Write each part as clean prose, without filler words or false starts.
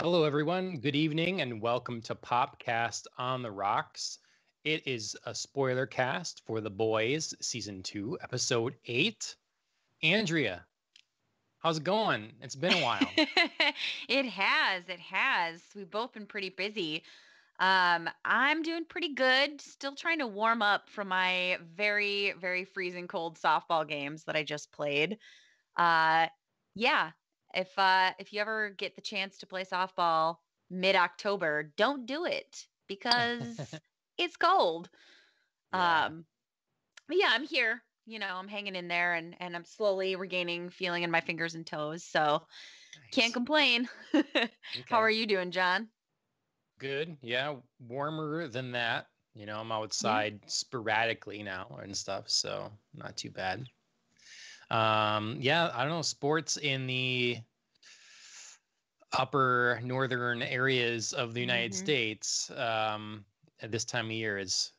Hello, everyone. Good evening, and welcome to Popcast on the Rocks. It is a spoiler cast for The Boys Season 2, Episode 8. Andrea, how's it going? It's been a while. It has. We've both been pretty busy. I'm doing pretty good. Still trying to warm up from my very, very freezing cold softball games that I just played. Yeah. If you ever get the chance to play softball mid-October, don't do it because it's cold. Yeah. But yeah, I'm here. I'm hanging in there and I'm slowly regaining feeling in my fingers and toes. So can't Nice. complain. How are you doing, John? Good. Yeah, warmer than that. I'm outside sporadically now and stuff, so not too bad. Yeah, I don't know. Sports in the upper northern areas of the United States at this time of year is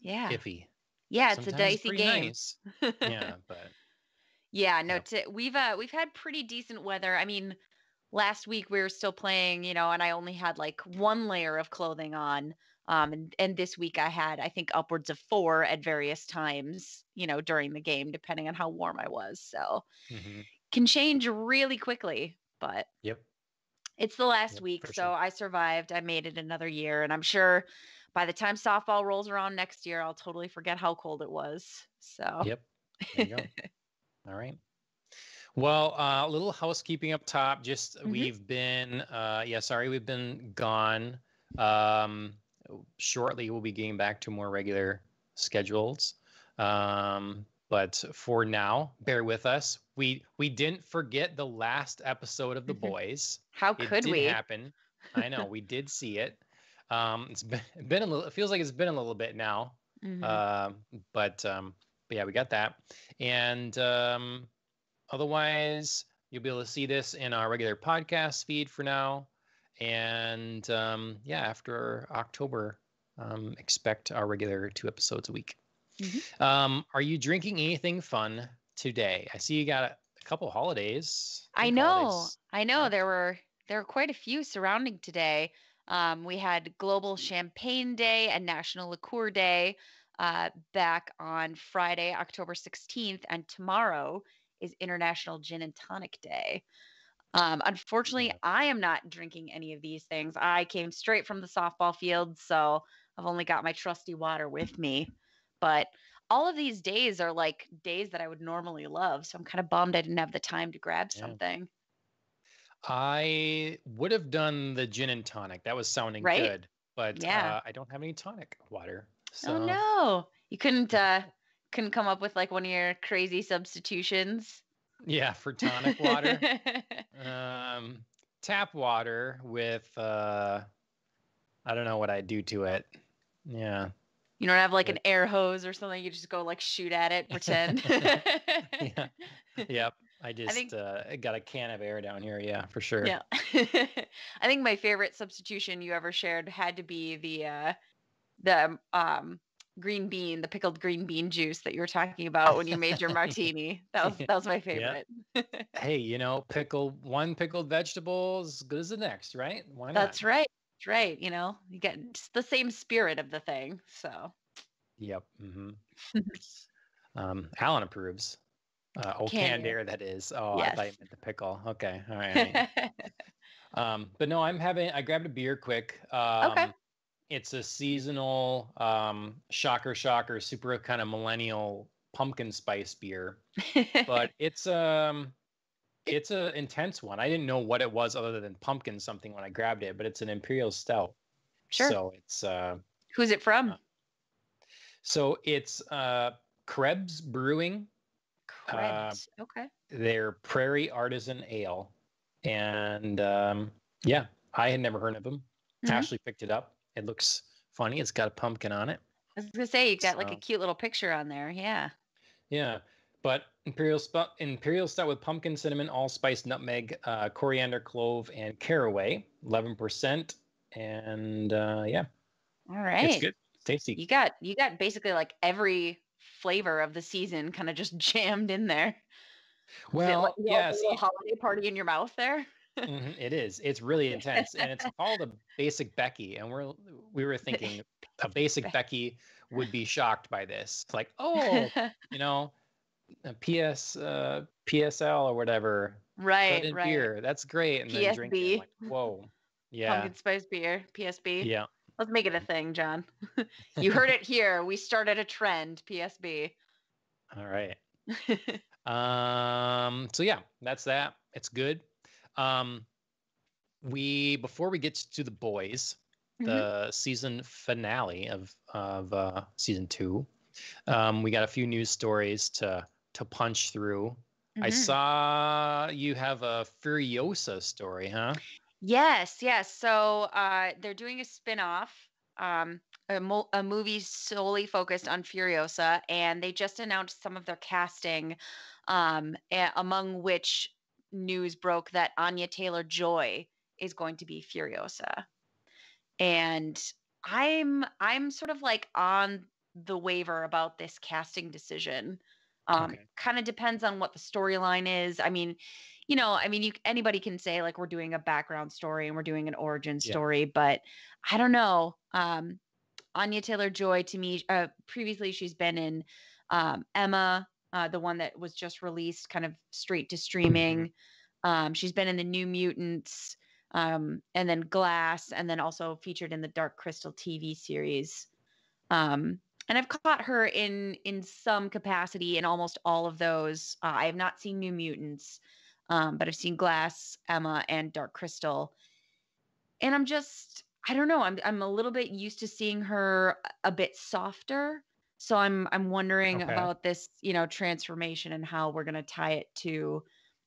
iffy. Yeah, it's Sometimes a dicey pretty game. nice. Yeah, but Yeah, no, yep. we've had pretty decent weather. I mean, last week we were still playing, and I only had like one layer of clothing on. And this week I had, I think, upwards of 4 at various times, during the game, depending on how warm I was. So can change really quickly, but Yep. it's the last Yep, week, for so sure. I survived. I made it another year, and I'm sure by the time softball rolls around next year, I'll totally forget how cold it was. So Yep. There you go. All right. Well, a little housekeeping up top. Just we've been, we've been gone. Shortly, we'll be getting back to more regular schedules. But for now, bear with us. We didn't forget the last episode of The Boys. How could we? It did happen. I know we did see it. It's been a little. It feels like it's been a little bit now. But yeah, we got that. And otherwise, you'll be able to see this in our regular podcast feed for now. And after October, expect our regular 2 episodes a week. Are you drinking anything fun today? I see you got a couple holidays. I know. Holidays. Yeah. There were quite a few surrounding today. We had Global Champagne Day and National Liqueur Day back on Friday, October 16th, and tomorrow is International Gin and Tonic Day. Unfortunately, I am not drinking any of these things. I came straight from the softball field, so I've only got my trusty water with me. But all of these days are like days that I would normally love, so I'm kind of bummed I didn't have the time to grab something. I would have done the gin and tonic. That was sounding good, but I don't have any tonic water. So. Oh no, you couldn't come up with like one of your crazy substitutions? Yeah, for tonic water. Tap water with I don't know what I'd do to it. Yeah. You don't have like an air hose or something? You just go like shoot at it, pretend. Yeah. Yep. I got a can of air down here. Yeah, for sure. Yeah. I think my favorite substitution you ever shared had to be the green bean, the pickled green bean juice that you were talking about when you made your martini. That was my favorite. Yeah. Hey, one pickled vegetable is as good as the next, right? Why not? That's right. That's right. You get the same spirit of the thing. So. Yep. Alan approves. Canned air, that is. Oh, yes. I thought you meant the pickle. Okay. All right. But no, I grabbed a beer quick. Okay. It's a seasonal, shocker, super kind of millennial pumpkin spice beer, but it's an intense one. I didn't know what it was other than pumpkin something when I grabbed it, but it's an imperial stout. Sure. So it's who's it from? So it's Krebs Brewing. Krebs. Okay. They're Prairie Artisan Ale, and I had never heard of them. Ashley picked it up. It looks funny. It's got a pumpkin on it. I was gonna say you got like a cute little picture on there. Yeah. Yeah, but imperial stout with pumpkin, cinnamon, allspice, nutmeg, coriander, clove, and caraway. 11%, and yeah. All right. It's good. It's tasty. You got basically like every flavor of the season kind of just jammed in there. Well, yes. A little holiday party in your mouth there. It is. It's really intense, and it's called a basic Becky. And we were thinking a basic Becky would be shocked by this. It's like, oh, you know, a PSL or whatever, cut Right, in right. beer. That's great, and then drink it. PSB, Like, whoa, yeah, pumpkin spice beer, PSB. yeah. Let's make it a thing, John. You heard it here. We started a trend, PSB. All right. So yeah, that's that. It's good. Um, before we get to the boys, the season finale of season 2, we got a few news stories to punch through. I saw you have a Furiosa story, huh? Yes, yes. So they're doing a spin-off, a movie solely focused on Furiosa, and they just announced some of their casting, among which news broke that Anya Taylor-Joy is going to be Furiosa. And I'm sort of like on the waiver about this casting decision. Okay. Kind of depends on what the storyline is. I mean, anybody can say like we're doing a background story and we're doing an origin Yeah. story, but I don't know. Anya Taylor-Joy to me, previously she's been in Emma, the one that was just released, kind of straight to streaming. She's been in the New Mutants, and then Glass, and then also featured in the Dark Crystal TV series. And I've caught her in some capacity in almost all of those. I have not seen New Mutants, but I've seen Glass, Emma, and Dark Crystal. And I don't know. I'm a little bit used to seeing her a bit softer. So I'm wondering Okay. about this, transformation and how we're gonna tie it to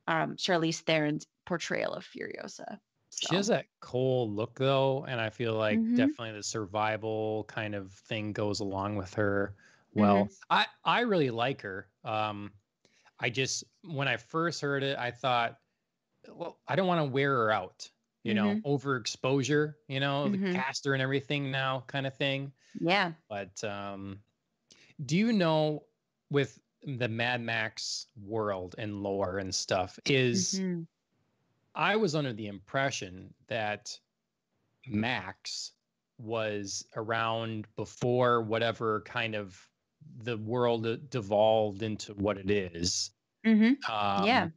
Charlize Theron's portrayal of Furiosa. She has So. that cold look though, and I feel like Mhm. definitely the survival kind of thing goes along with her Mhm. well. I really like her. I just when I first heard it, I thought, well, I don't want to wear her out, Mhm. overexposure, the Mhm. caster and everything now kind of thing. Yeah. But do you know with the Mad Max world and lore and stuff is Mhm. I was under the impression that Max was around before whatever kind of the world devolved into what it is. Mhm. Yeah. Um,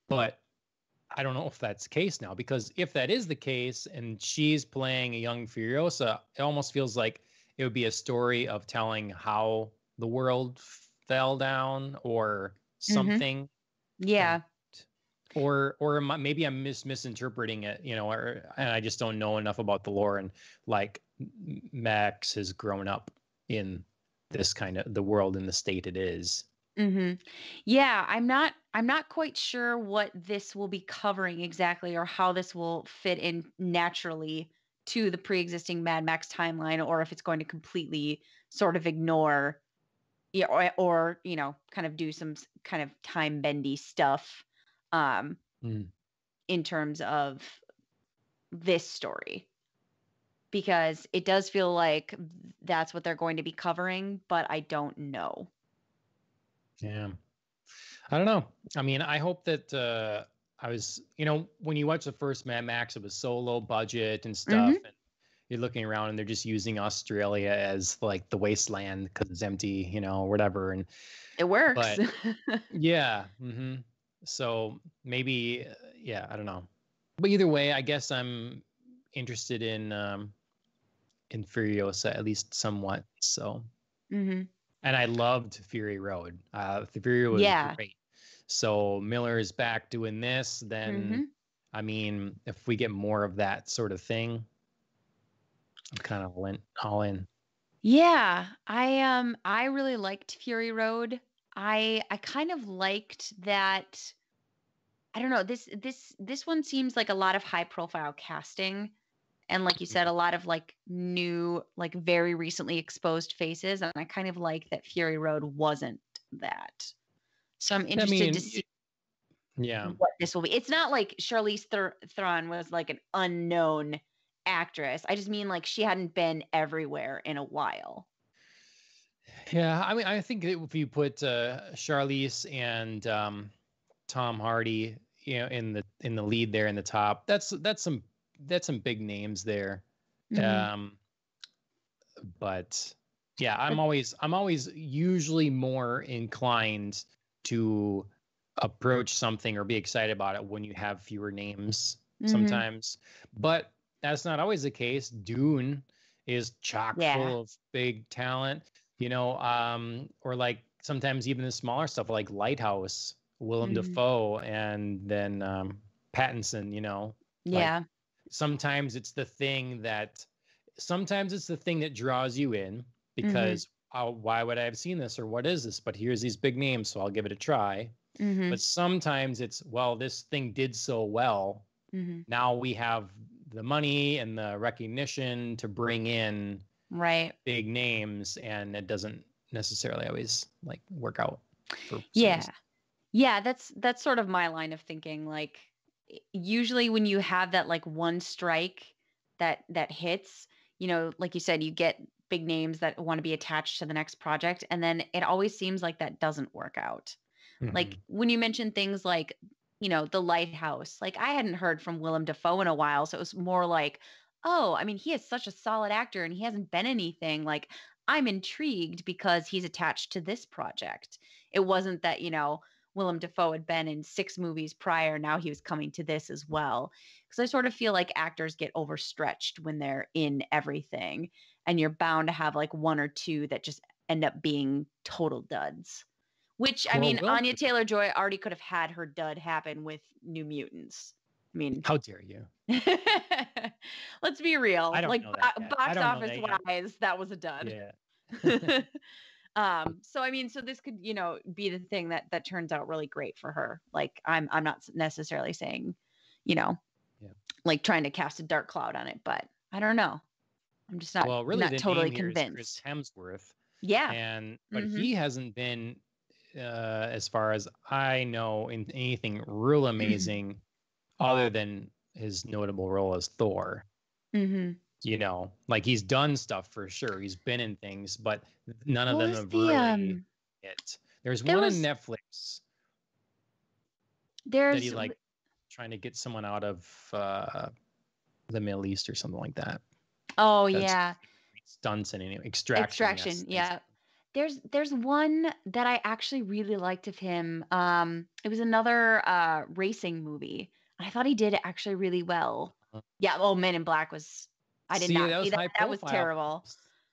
but I don't know if that's the case now, because if that is the case and she's playing a young Furiosa, it almost feels like it would be a story of telling how the world fell down or Mhm. something. And Yeah. maybe I'm misinterpreting it, and I just don't know enough about the lore. And like Max has grown up in this kind of the world in the state it is. Mhm. Yeah, I'm not quite sure what this will be covering exactly or how this will fit in naturally to the pre-existing Mad Max timeline or if it's going to completely sort of ignore, yeah, or kind of do some kind of time bendy stuff um Mm. in terms of this story, because it does feel like that's what they're going to be covering, but I don't know. Yeah. I don't know. I mean, I hope that I was, when you watch the first Mad Max, it was so low budget and stuff, Mhm. and you're looking around and they're just using Australia as like the wasteland because it's empty, whatever. And It works. but yeah, so maybe, yeah, I don't know. But either way, I guess I'm interested in Furiosa at least somewhat. So, Mhm. and I loved Fury Road. The Fury was Yeah. great. So Miller is back doing this. Then, Mhm. I mean, if we get more of that sort of thing, I'm kind of all in. Yeah, I really liked Fury Road. I kind of liked that. I don't know, this one seems like a lot of high profile casting, and like you said, a lot of like new, like very recently exposed faces, and I kind of like that Fury Road wasn't that. So I'm I interested to mean, see yeah. what this will be. It's not like Charlize Theron was like an unknown actress. I just mean like she hadn't been everywhere in a while. Yeah, I mean, I think if you put Charlize and Tom Hardy, in the lead there in the top. That's some big names there. But yeah, I'm always usually more inclined to approach something or be excited about it when you have fewer names sometimes. But that's not always the case. Dune is chock full of big talent, or like sometimes even the smaller stuff like Lighthouse, Willem Dafoe, and then Pattinson, like sometimes it's the thing that draws you in because why would I have seen this or what is this? But here's these big names, so I'll give it a try. But sometimes it's, well, this thing did so well. Now we have the money and the recognition to bring in big names, and it doesn't necessarily always like work out for that's sort of my line of thinking. Like, usually when you have that like one strike that hits, like you said, you get big names that want to be attached to the next project, and then it always seems like that doesn't work out. Like when you mentioned things like, The Lighthouse, like I hadn't heard from Willem Dafoe in a while. So it was more like, oh, I mean, he is such a solid actor and he hasn't been anything. Like, I'm intrigued because he's attached to this project. It wasn't that, Willem Dafoe had been in 6 movies prior. Now he was coming to this as well. Because I sort of feel like actors get overstretched when they're in everything. And you're bound to have like 1 or 2 that just end up being total duds. Which, I mean, Anya Taylor-Joy already could have had her dud happen with New Mutants. I mean, how dare you? Let's be real. I don't like know that box office wise, that was a dud. Yeah. So I mean, so this could, be the thing that turns out really great for her. Like, I'm not necessarily saying, like trying to cast a dark cloud on it, but I don't know. I'm just not, really not totally convinced. Chris Hemsworth. Yeah. But he hasn't been, as far as I know, in anything real amazing other than his notable role as Thor. Like he's done stuff for sure. He's been in things, but none of them have really hit. There's one on Netflix. That he like trying to get someone out of the Middle East or something like that. Oh, yeah. Stunts and Extraction. Yeah. There's one that I actually really liked of him. It was another racing movie. I thought he did actually really well. Yeah. Oh, Men in Black was. I did not see that. That was terrible.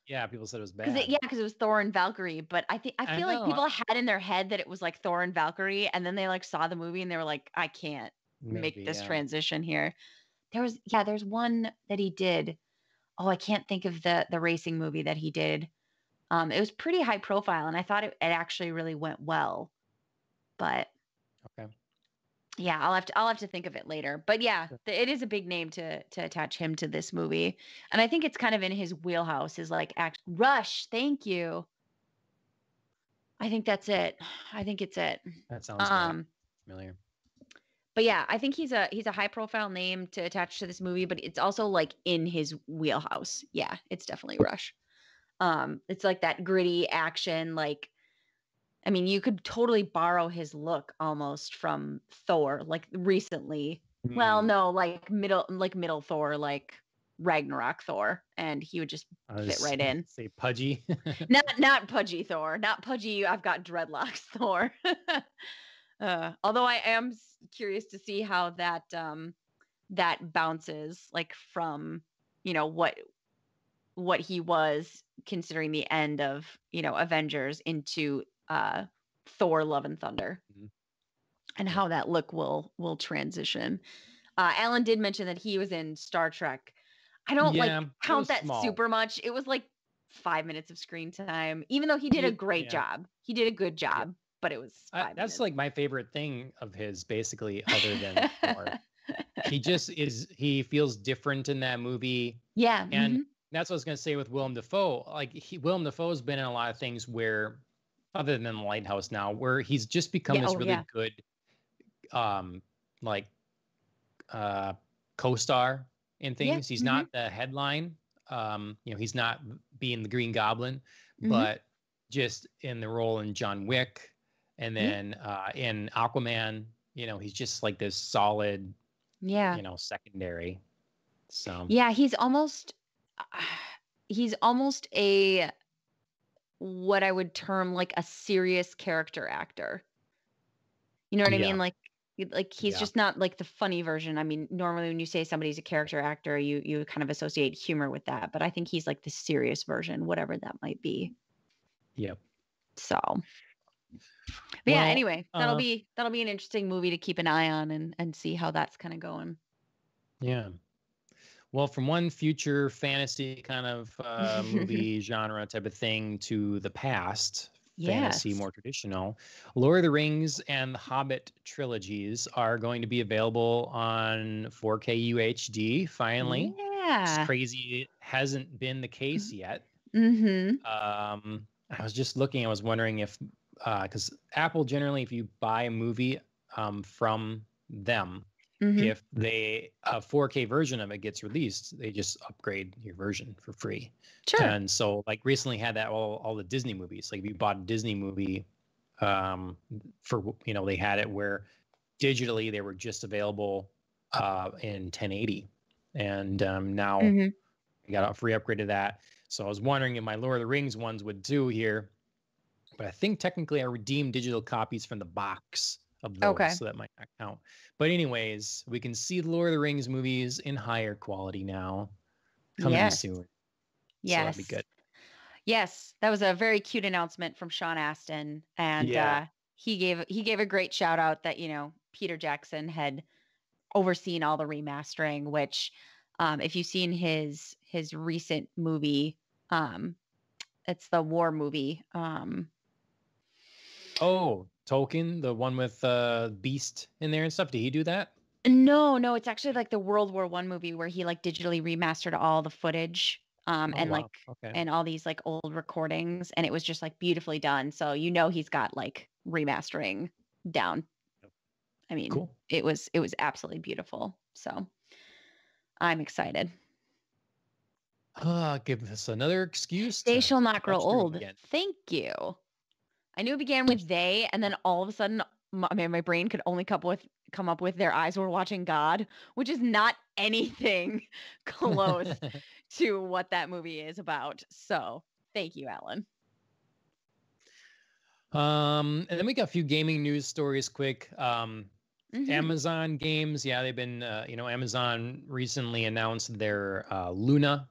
Yeah, people said it was bad. Because it was Thor and Valkyrie. But I feel like people had in their head that it was like Thor and Valkyrie, and then they like saw the movie and they were like, I can't make this transition here. There's one that he did. Oh, I can't think of the racing movie that he did. It was pretty high profile, and I thought it actually really went well. But okay, yeah, I'll have to think of it later. But yeah, it is a big name to attach him to this movie, and I think it's kind of in his wheelhouse. Is like Rush. Thank you. I think that's it. I think it's it. That sounds familiar. But yeah, I think he's a high profile name to attach to this movie, but it's also like in his wheelhouse. Yeah, it's definitely Rush. It's like that gritty action, like, I mean, you could totally borrow his look almost from Thor, like recently. Well, no, like middle Thor, like Ragnarok Thor, and he would just fit right in. Say pudgy. not pudgy Thor, not pudgy. I've got dreadlocks Thor. Although I am curious to see how that bounces, like from what he was considering the end of Avengers into Thor Love and Thunder, and how that look will transition. Alan did mention that he was in Star Trek. I don't count that super much. It was like 5 minutes of screen time, even though he did a great job. He did a good job, but it was 5 minutes. That's like my favorite thing of his, basically, other than Thor. He feels different in that movie. Yeah. And that's what I was going to say with Willem Dafoe. Like Willem Dafoe's been in a lot of things where, other than The Lighthouse now, where he's just become this really good, co-star in things. He's not the headline. He's not being the Green Goblin, but just in the role in John Wick, and then in Aquaman, he's just like this solid, Yeah. secondary. So Yeah, he's almost a what I would term like a serious character actor. You know what I yeah, mean? Like he's yeah, just not like the funny version. I mean, normally when you say somebody's a character actor, you kind of associate humor with that, but I think he's like the serious version, whatever that might be. yep. So, but yeah, Well, anyway, that'll be an interesting movie to keep an eye on and see how that's kind of going. yeah. Well, from one future fantasy kind of movie genre type of thing to the past, fantasy Yes. more traditional, Lord of the Rings and the Hobbit trilogies are going to be available on 4K UHD finally. It's Yeah. crazy. It hasn't been the case yet. Mm-hmm. I was just looking, I was wondering if, because Apple generally, if you buy a movie from them, Mm-hmm. if a 4K version of it gets released, they just upgrade your version for free. Sure. And so, like, recently had that all the Disney movies. Like, if you bought a Disney movie, they had it where digitally they were just available in 1080, and now Mm-hmm. I got a free upgrade to that. So I was wondering if my Lord of the Rings ones would do here, but I think technically I redeemed digital copies from the box of those, Okay. so that might not count. But anyways, we can see the Lord of the Rings movies in higher quality now, coming Yes. soon. So that'd be Yes. good. Yes. That was a very cute announcement from Sean Astin. And Yeah. he gave a great shout out that, Peter Jackson had overseen all the remastering, which if you've seen his recent movie, it's the war movie. Oh, Tolkien, the one with Beast in there and stuff. Did he do that? No, it's actually like the World War One movie where he like digitally remastered all the footage, Oh and wow. Okay. and all these like old recordings, and it was just like beautifully done. So he's got like remastering down. I mean, Cool. it was absolutely beautiful. So I'm excited. Give us another excuse They to shall not grow watch Dune old. again. Thank you. I knew it began with they, and then all of a sudden, my brain could only come up with their eyes were watching God, which is not anything close to what that movie is about. So thank you, Alan. And then we got a few gaming news stories quick. Mm-hmm. Amazon games, yeah, they've been, Amazon recently announced their Luna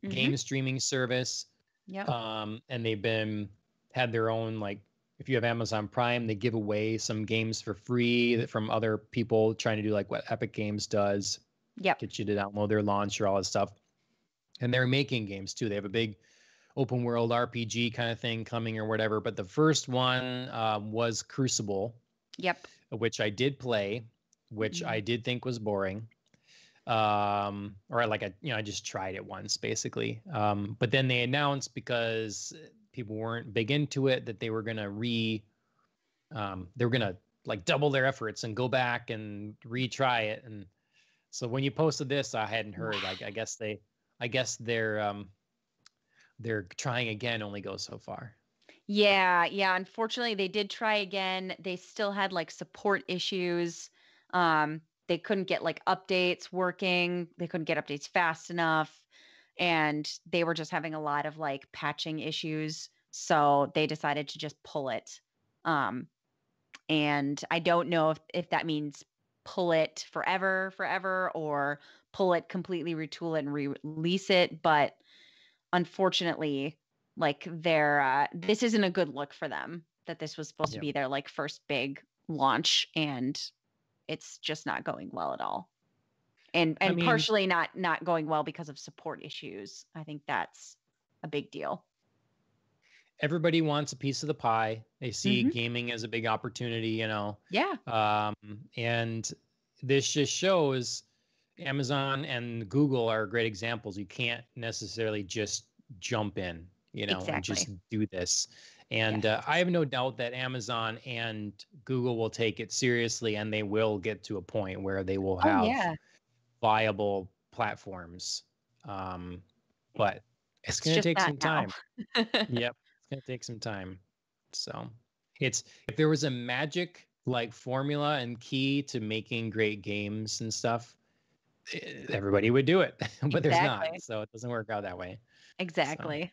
game streaming service. Yep. And had their own, like, if you have Amazon Prime, they give away some games for free from other people trying to do like what Epic Games does. Yep. Get you to download their launcher, all that stuff. And they're making games too. They have a big open world RPG kind of thing coming or whatever. But the first one was Crucible. Yep. Which I did play, which I did think was boring. Or like I just tried it once basically. But then they announced, because people weren't big into it, that they were gonna like double their efforts and go back and retry it. And so when you posted this, I hadn't heard. Like I guess they're trying again only goes so far. Yeah. Unfortunately, they did try again. They still had like support issues. They couldn't get like updates working. They couldn't get updates fast enough. And they were just having a lot of like patching issues. So they decided to just pull it. And I don't know if that means pull it forever, or pull it completely, retool it, and release it. But unfortunately, like this isn't a good look for them, that this was supposed to be their like first big launch, and it's just not going well at all. And I mean, partially not going well because of support issues. I think that's a big deal. Everybody wants a piece of the pie. They see gaming as a big opportunity, Yeah. And this just shows Amazon and Google are great examples. You can't necessarily just jump in, and just do this. And I have no doubt that Amazon and Google will take it seriously, and they will get to a point where they will have viable platforms. But it's going to take some time. Yep. It's going to take some time. So if there was a magic like formula and key to making great games and stuff, everybody would do it, but there's not, Exactly. so it doesn't work out that way. So, Exactly.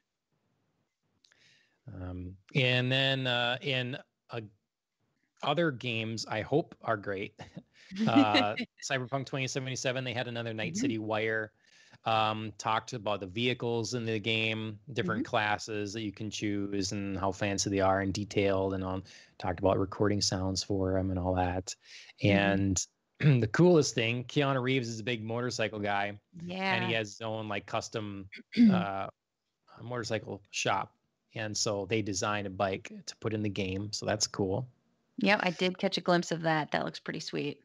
and then in other games, I hope are great. Cyberpunk 2077, they had another Night Mhm. City Wire. Talked about the vehicles in the game, different Mhm. classes that you can choose, and how fancy they are and detailed, and on. Talked about recording sounds for them and all that. Mhm. And the coolest thing, Keanu Reeves is a big motorcycle guy, and he Yeah. has his own like custom uh, motorcycle shop. And so they designed a bike to put in the game. So that's cool. Yep, I did catch a glimpse of that. That looks pretty sweet.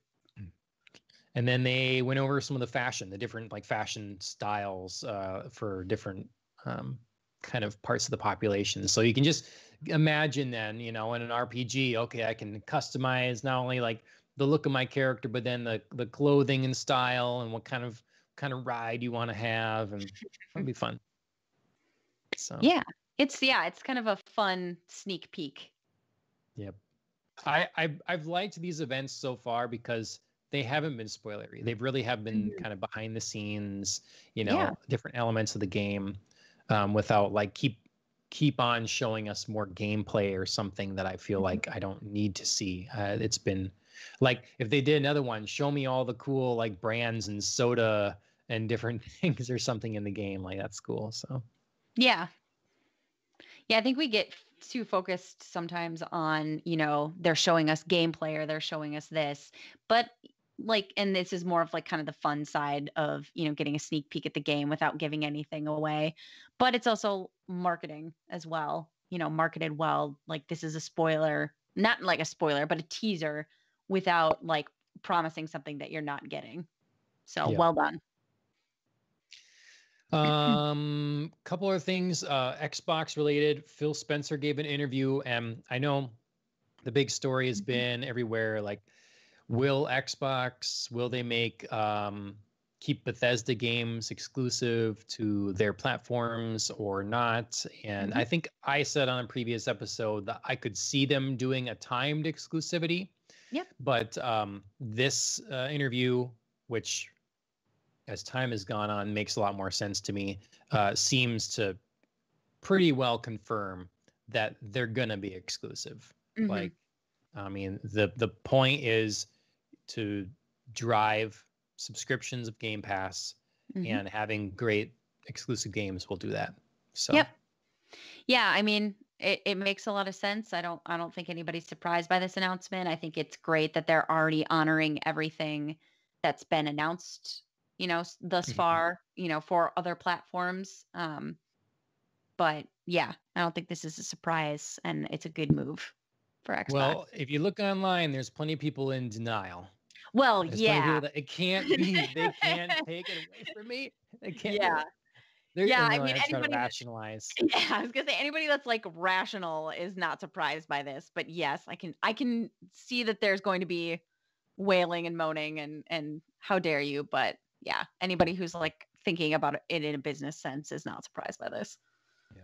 And then they went over some of the fashion, the different like fashion styles for different kind of parts of the population. So you can just imagine then, in an RPG, okay, I can customize not only like the look of my character, but then the clothing and style and what kind of ride you want to have, and that'll be fun. So Yeah. It's kind of a fun sneak peek. yep. I've liked these events so far because they haven't been spoilery. They really have been Mhm. kind of behind the scenes, Yeah. different elements of the game, without like keep on showing us more gameplay or something that I feel Mhm. like I don't need to see. It's been like if they did another one, show me all the cool like brands and soda and different things or something in the game. Like that's cool. So Yeah. Yeah, I think we get too focused sometimes on, they're showing us gameplay or they're showing us this. But like, and this is more of like kind of the fun side of, getting a sneak peek at the game without giving anything away. But it's also marketing as well, marketed well. Like, this is a spoiler, not like a spoiler, but a teaser without like promising something that you're not getting. So yeah. well done. Couple of things, Xbox related. Phil Spencer gave an interview, and I know the big story has Mhm. been everywhere. Like, will they keep Bethesda games exclusive to their platforms or not? And Mhm. I think I said on a previous episode that I could see them doing a timed exclusivity, Yep. but this interview, which as time has gone on makes a lot more sense to me, seems to pretty well confirm that they're gonna be exclusive. Hmm. Like, I mean, the point is to drive subscriptions of Game Pass, Hmm. and having great exclusive games will do that. So Yep. Yeah, I mean, it makes a lot of sense. I don't think anybody's surprised by this announcement. I think it's great that they're already honoring everything that's been announced, thus mhm. far, for other platforms. But yeah, I don't think this is a surprise, and it's a good move for Xbox. Well, if you look online, there's plenty of people in denial. Well, There's plenty of yeah. people that it can't be. They can't take it away from me. They can't do Yeah. it. They're Yeah, and I they're mean, like trying to anybody that rationalize. yeah, I was gonna say anybody that's like rational is not surprised by this. But yes, I can see that there's going to be wailing and moaning and how dare you. But yeah, anybody who's like thinking about it in a business sense is not surprised by this. Yeah.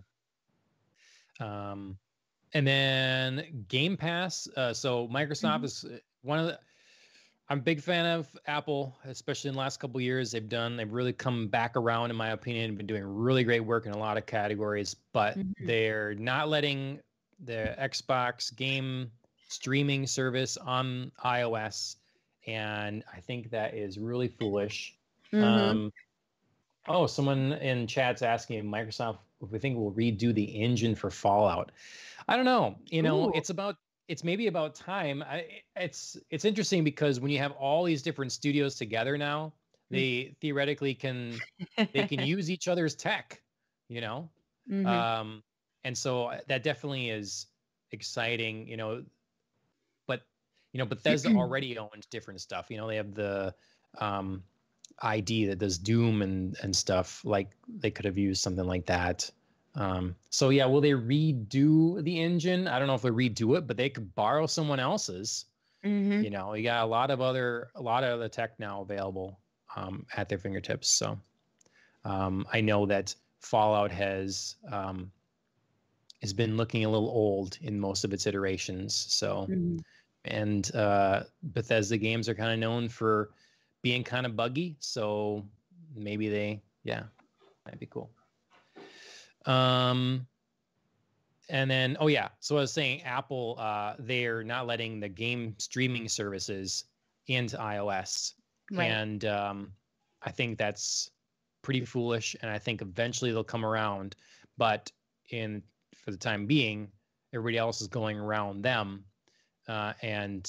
And then Game Pass. So Microsoft Mhm. is one of the. I'm a big fan of Apple, especially in the last couple of years. They've really come back around, in my opinion, been doing really great work in a lot of categories, but Mhm. they're not letting the Xbox game streaming service on iOS. And I think that is really foolish. Mhm. Um, oh, someone in chat's asking if Microsoft, if we think will redo the engine for Fallout. I don't know. Ooh. It's maybe about time. It's interesting because when you have all these different studios together now, they theoretically they can use each other's tech, you know. Mhm. Um, and so that definitely is exciting, but Bethesda already owns different stuff. They have the um ID that does Doom and stuff. Like they could have used something like that. So yeah, will they redo the engine? I don't know if they redo it, but they could borrow someone else's. Mhm. You got a lot of other tech now available at their fingertips. So I know that Fallout has been looking a little old in most of its iterations. So Mhm. And Bethesda games are kind of known for being kind of buggy, so maybe might be cool. And then, oh yeah, so I was saying Apple, they're not letting the game streaming services into iOS. Right. And I think that's pretty foolish, and I think eventually they'll come around. But for the time being, everybody else is going around them, and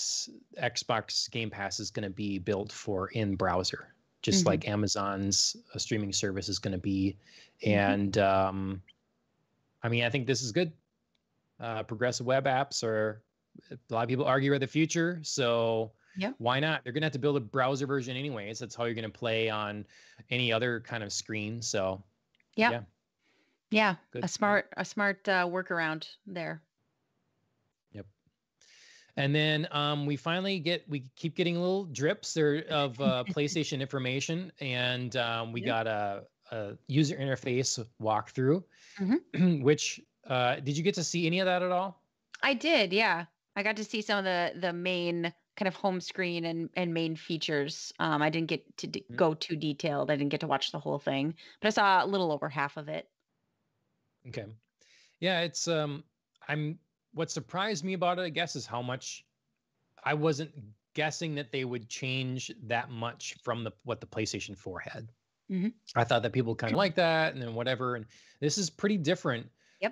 Xbox Game Pass is going to be built for in-browser, just like Amazon's streaming service is going to be. And I mean, I think this is good. Progressive web apps are, a lot of people argue, are the future. So why not? They're going to have to build a browser version anyways. That's how you're going to play on any other kind of screen. So yeah, good. a smart workaround there. Yep. And then we keep getting little drips there of PlayStation information, and we got a user interface walkthrough, which did you get to see any of that at all? I did, yeah. I got to see some of the main kind of home screen and main features. I didn't get to go too detailed. I didn't get to watch the whole thing, but I saw a little over half of it. Okay. Yeah, it's what surprised me about it, I guess, is how much I wasn't guessing that they would change that much from what the PlayStation 4 had. I thought that people kind of like that, and then whatever. And this is pretty different. Yep.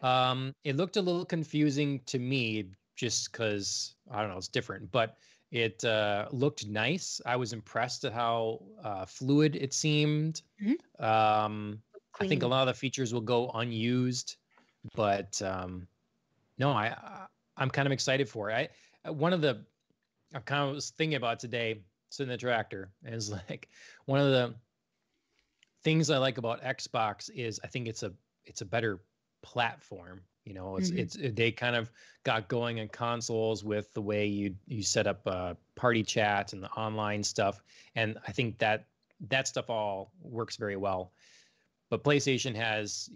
It looked a little confusing to me just because, I don't know, it's different, but it looked nice. I was impressed at how fluid it seemed. I think a lot of the features will go unused, but no, I'm kind of excited for it. I kind of was thinking about today, sitting in the tractor, and it's like one of the things I like about Xbox is I think it's a better platform. You know, they kind of got going in consoles with the way you set up party chat and the online stuff, and I think that stuff all works very well. But PlayStation has,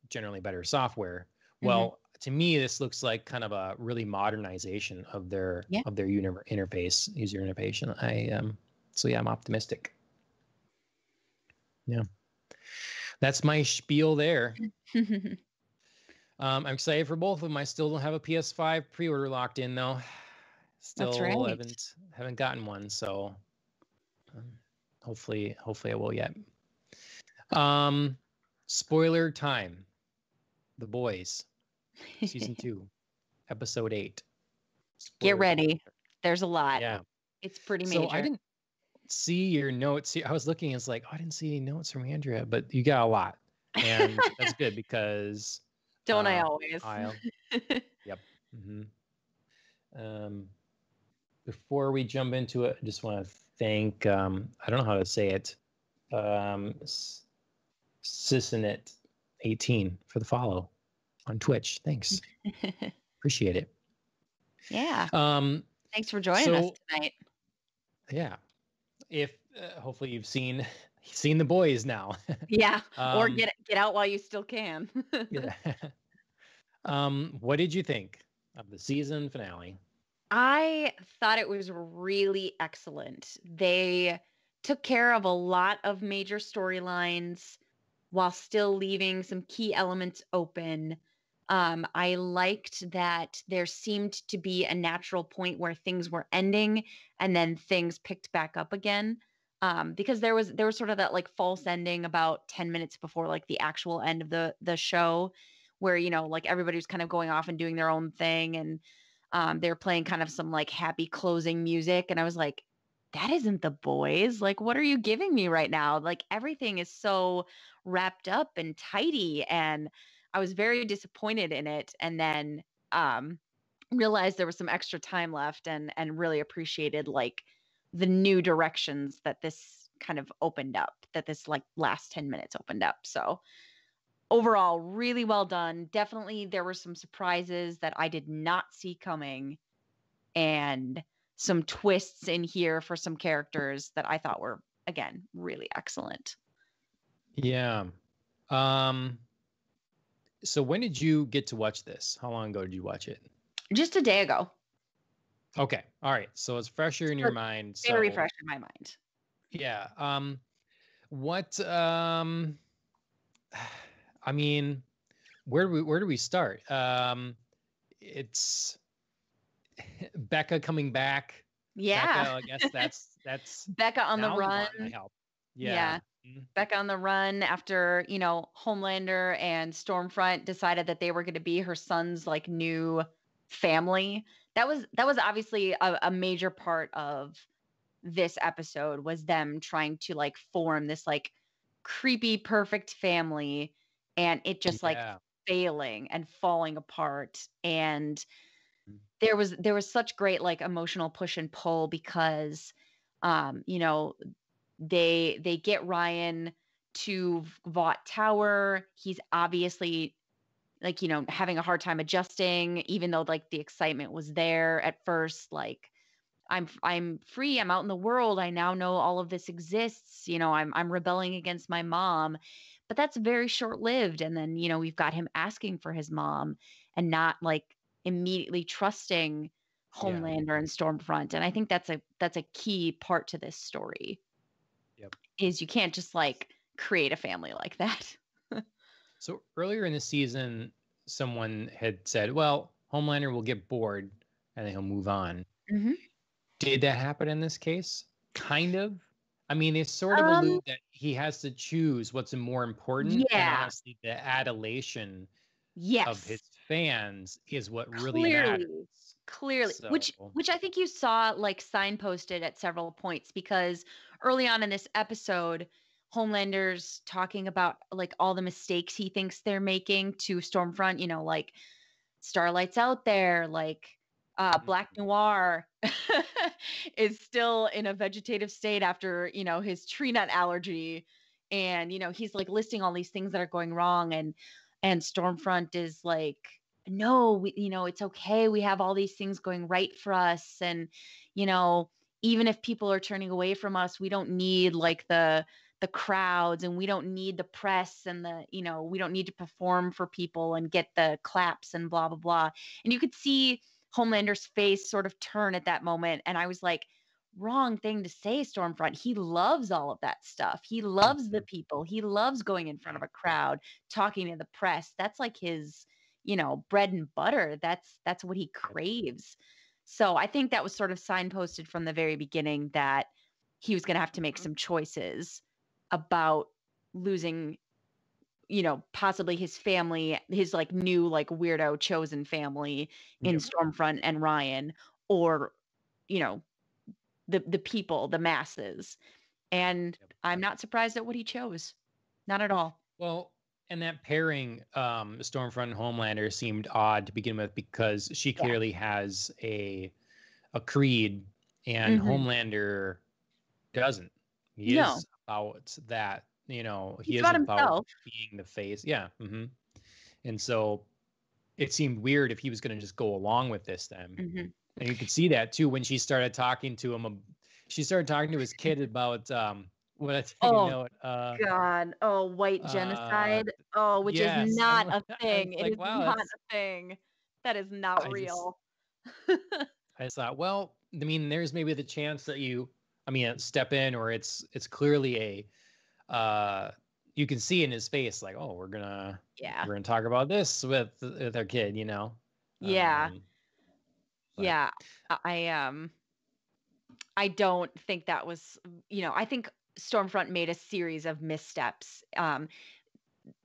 generally better software. Well, to me, this looks like kind of a really modernization of their user interface. And I'm optimistic. Yeah. That's my spiel there. I'm excited for both of them. I still don't have a PS5 pre-order locked in though. Still That's right. haven't gotten one, so hopefully I will yet. Spoiler time. The Boys, season 2, episode 8. Get ready. There's a lot. Yeah. It's pretty major. So I didn't see your notes. I was looking, it's like, I didn't see any notes from Andrea, but you got a lot. And that's good because don't I always? Yep. Before we jump into it, I just want to thank I don't know how to say it. Sissonet18 for the follow on Twitch. Thanks. Appreciate it. Yeah. Thanks for joining us tonight. Yeah. If hopefully you've seen The Boys now. Yeah. Or get out while you still can. Yeah. What did you think of the season finale? I thought it was really excellent. They took care of a lot of major storylines while still leaving some key elements open. I liked that there seemed to be a natural point where things were ending and then things picked back up again. Because there was sort of that like false ending about 10 minutes before like the actual end of the show where, like everybody was kind of going off and doing their own thing. And they were playing kind of some like happy closing music. And I was like, that isn't The Boys. Like, what are you giving me right now? Like everything is so wrapped up and tidy. And I was very disappointed in it. And then realized there was some extra time left and really appreciated like the new directions that this kind of opened up, that this like last 10 minutes opened up. So overall, really well done. Definitely there were some surprises that I did not see coming and some twists in here for some characters that I thought were, again, really excellent. Yeah. So when did you get to watch this? How long ago did you watch it? Just a day ago. Okay. All right. So it's fresher in your mind. Very So fresh in my mind. yeah. What I mean, where do we start? It's Becca coming back. Becca, Yeah. I guess that's Becca on the now you run. want my help. Yeah. Yeah. Becca on the run after, Homelander and Stormfront decided that they were going to be her son's like new family. That was obviously a major part of this episode, was them trying to like form this like creepy perfect family, and it just like Yeah. failing and falling apart. And Mm. there was such great like emotional push and pull because you know they get Ryan to Vought Tower. He's obviously like, having a hard time adjusting, even though like the excitement was there at first. Like, I'm free. I'm out in the world. I now know all of this exists. I'm rebelling against my mom. But that's very short lived. And then, we've got him asking for his mom and not like immediately trusting Yeah. Homelander and Stormfront. And I think that's a key part to this story, Yep. is you can't just like create a family like that. So earlier in the season, someone had said, well, Homelander will get bored and then he'll move on. hmm Did that happen in this case? Kind of. I mean, they sort of Um, allude that he has to choose what's more important. And yeah. honestly, the adulation of his Yes. fans is what really matters. Clearly, So, which I think you saw like signposted at several points, because early on in this episode, Homelander's talking about like all the mistakes he thinks they're making to Stormfront, like Starlight's out there, like Black Noir is still in a vegetative state after, his tree nut allergy. And, he's like listing all these things that are going wrong. And Stormfront is like, no, it's okay. We have all these things going right for us. And, you know, even if people are turning away from us, we don't need like the crowds, and we don't need the press, and we don't need to perform for people and get the claps and blah blah blah. And you could see Homelander's face sort of turn at that moment, and I was like, wrong thing to say, Stormfront. He loves all of that stuff. He loves the people. He loves going in front of a crowd, talking to the press. That's like his, bread and butter. That's what he craves. So I think that was sort of signposted from the very beginning that he was going to have to make some choices about losing, possibly his family, his like new like weirdo chosen family in yep. Stormfront and Ryan, or you know the people, the masses. And Yep. I'm not surprised at what he chose. Not at all. Well, and that pairing, Stormfront and Homelander, seemed odd to begin with because she Yeah. clearly has a creed, and hmm Homelander doesn't. He No, is about that, he he's is about about himself. being the face. Yeah. And so it seemed weird if he was going to just go along with this then. hmm And you could see that too when she started talking to him. She started talking to his kid about what I take a Oh note. God. Oh, white Uh, genocide. Oh, which is yes, not a I was thing. It like, is wow, not that's. a thing. That is not I just, real. I just thought, well, I mean, there's maybe the chance that step in, or it's clearly you can see in his face, like, oh, we're gonna Yeah. we're gonna talk about this with our kid. Yeah. Um, but Yeah. I don't think that was, I think Stormfront made a series of missteps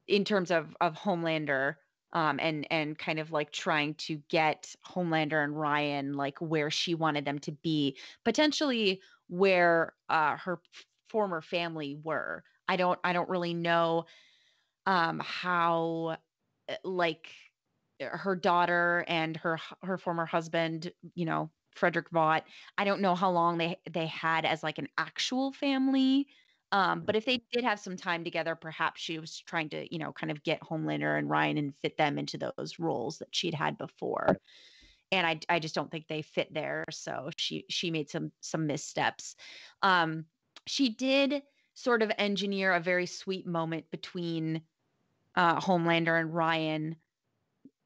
in terms of Homelander, and kind of like trying to get Homelander and Ryan like where she wanted them to be, potentially where her former family were. I don't really know how like her daughter and her former husband, Frederick Vought. I don't know how long they had as like an actual family. But if they did have some time together, perhaps she was trying to, kind of get Homelander and Ryan and fit them into those roles that she'd had before. And I just don't think they fit there. So she made some missteps. Um, she did sort of engineer a very sweet moment between Homelander and Ryan,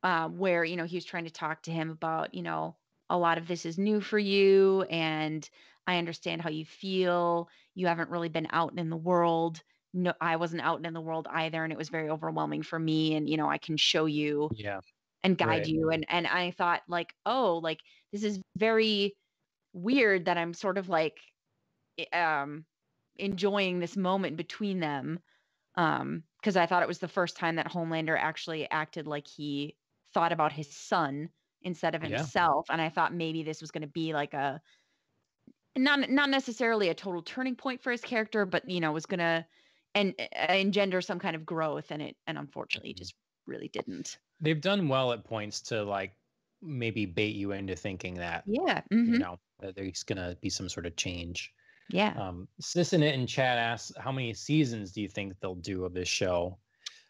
where he was trying to talk to him about a lot of this is new for you, and I understand how you feel. You haven't really been out in the world. No, I wasn't out in the world either, and it was very overwhelming for me. And I can show you Yeah. and guide Right. you. And I thought like, oh, like this is very weird that I'm sort of like enjoying this moment between them. Because I thought it was the first time that Homelander actually acted like he thought about his son instead of Yeah. himself. And I thought maybe this was going to be like a not necessarily a total turning point for his character, but was going to engender some kind of growth, and unfortunately just really didn't. They've done well at points to like maybe bait you into thinking that Yeah. that there's gonna be some sort of change. Yeah. Sissinit in chat asks, how many seasons do you think they'll do of this show?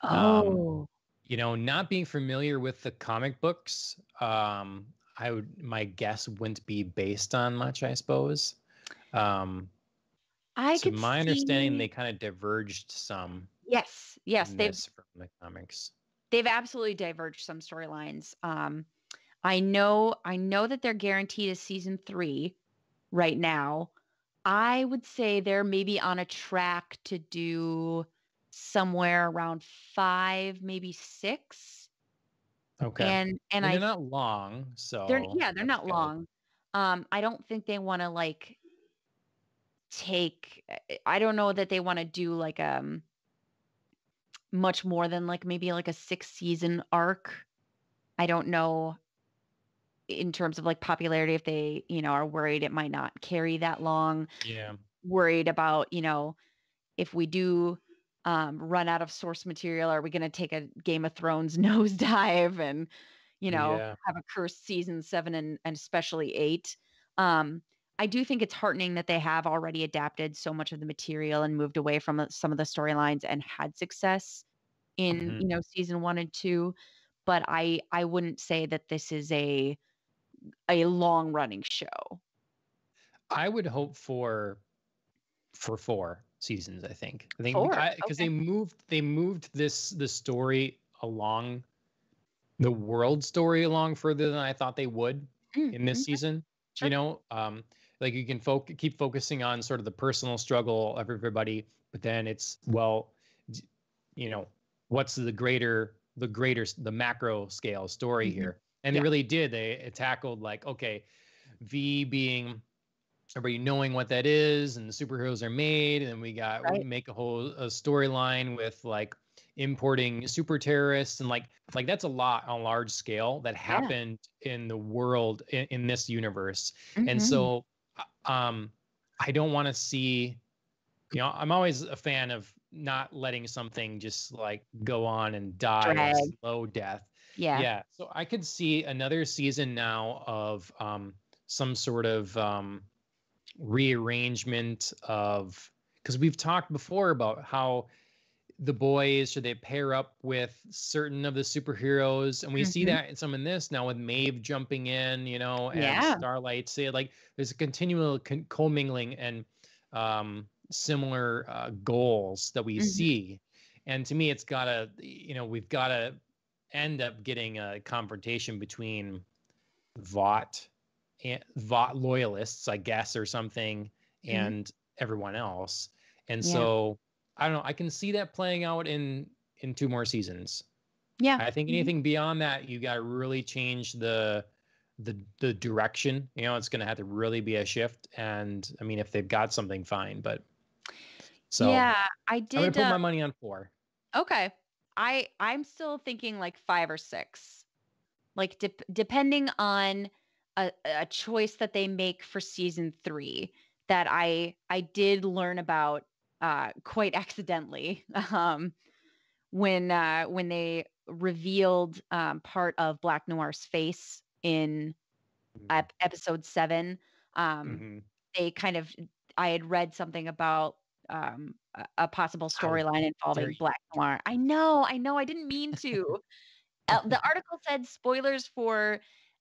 Oh. Not being familiar with the comic books, my guess wouldn't be based on much, I suppose. I To could my understanding, see. they kind of diverged some Yes. in this from the comics. They've absolutely diverged some storylines. I know that they're guaranteed a season 3 right now. I would say they're maybe on a track to do somewhere around 5, maybe 6. Okay. And they're not long, so they're that's not good. long. I don't think they want to like I don't know that they want to do like much more than like maybe like a 6-season arc. I don't know in terms of like popularity if they, are worried it might not carry that long. Yeah. Worried about, if we do run out of source material, are we going to take a Game of Thrones nosedive and, Yeah. have a cursed season 7 and especially 8. I do think it's heartening that they have already adapted so much of the material and moved away from some of the storylines and had success in, season 1 and 2. But I wouldn't say that this is a long running show. I would hope for 4 seasons. I think 4. because Okay. they moved the story along, the world story along further than I thought they would in this season. Sure. Like you can keep focusing on sort of the personal struggle of everybody, but then it's what's the macro scale story here. And they really did. It tackled like, okay, V being everybody knowing what that is, and the superheroes are made, and we make a whole storyline with like importing super terrorists, and like that's a lot on a large scale that happened in the world in this universe. And so I don't want to see, I'm always a fan of not letting something just like go on and die a slow death. Yeah. So I could see another season now of some sort of rearrangement of, because we've talked before about how the boys, should they pair up with certain of the superheroes, and we see that in some in this now with Maeve jumping in, and Starlight. Say like there's a continual commingling and similar goals that we see, and to me it's gotta, we've gotta end up getting a confrontation between Vought loyalists, I guess, or something, and everyone else. And so I don't know, I can see that playing out in 2 more seasons. I think anything beyond that, you got to really change the direction. It's going to have to really be a shift. And I mean, if they've got something, fine, but so I did. I'm going to put my money on 4. Okay. I'm still thinking like 5 or 6, like depending on a choice that they make for season 3 that I did learn about quite accidentally when they revealed part of Black Noir's face in episode 7. They kind of, I had read something about a possible storyline involving Black Noir. I know, I didn't mean to. The article said spoilers for,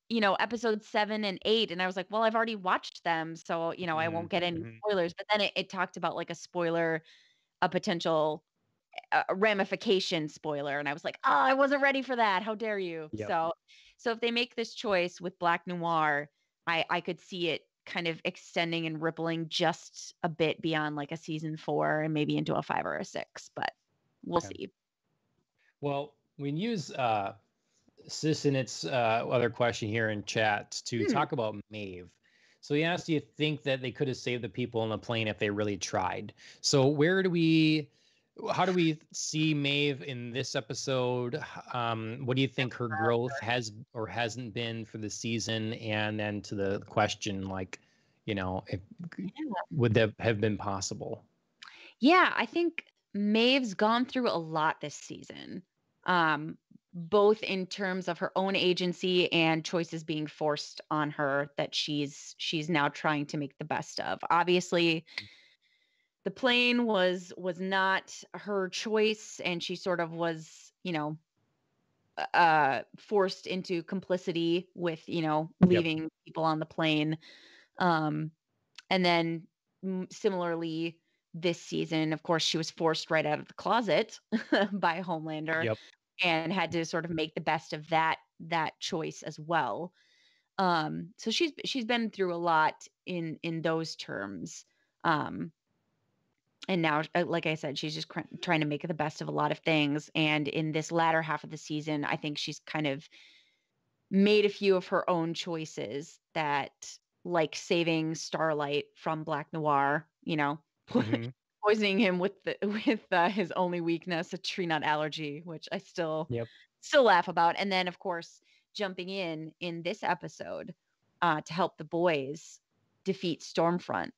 episodes 7 and 8. And I was like, well, I've already watched them, so, I won't get any spoilers. But then it talked about like a potential ramification spoiler. And I was like, oh, I wasn't ready for that. How dare you? Yep. So if they make this choice with Black Noir, I could see it kind of extending and rippling just a bit beyond like a season 4 and maybe into a 5 or a 6, but we'll Okay. see. Well, we can use Sis in its other question here in chat to talk about Maeve. So he asked, do you think that they could have saved the people on the plane if they really tried? So how do we see Maeve in this episode? What do you think her growth has or hasn't been for the season? And then to the question, like, would that have been possible? Yeah, I think Maeve's gone through a lot this season, both in terms of her own agency and choices being forced on her that she's now trying to make the best of. Obviously, the plane was not her choice, and she sort of was, forced into complicity with, leaving people on the plane. And then similarly, this season, of course, she was forced right out of the closet by Homelander and had to sort of make the best of that choice as well. So she's been through a lot in those terms. And now, like I said, she's just trying to make the best of a lot of things. And in this latter half of the season, I think she's kind of made a few of her own choices that, like saving Starlight from Black Noir, poisoning him with his only weakness, a tree nut allergy, which I still laugh about. And then, of course, jumping in this episode to help the boys defeat Stormfront.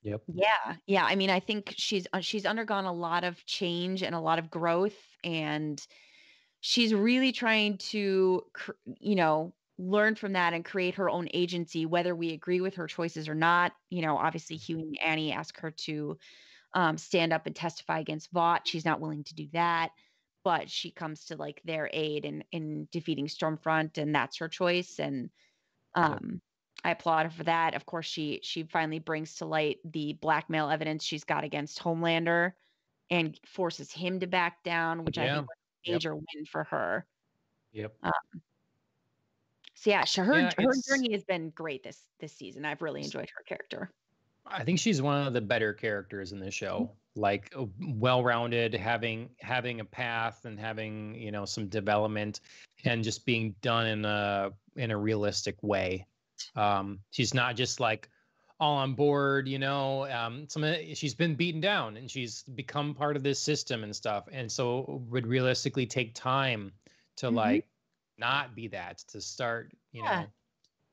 Yeah. I mean, I think she's undergone a lot of change and a lot of growth, and she's really trying to, learn from that and create her own agency, whether we agree with her choices or not. Obviously, Huey and Annie ask her to stand up and testify against Vought. She's not willing to do that, but she comes to like their aid in defeating Stormfront, and that's her choice. And I applaud her for that. Of course, she finally brings to light the blackmail evidence she's got against Homelander and forces him to back down, which I think was a major win for her. So yeah, her journey has been great this season. I've really enjoyed her character. I think she's one of the better characters in the show. Like well-rounded, having a path and having some development, and just being done in a realistic way. She's not just like all on board, she's been beaten down and she's become part of this system and stuff, and so would realistically take time to like not be that, to start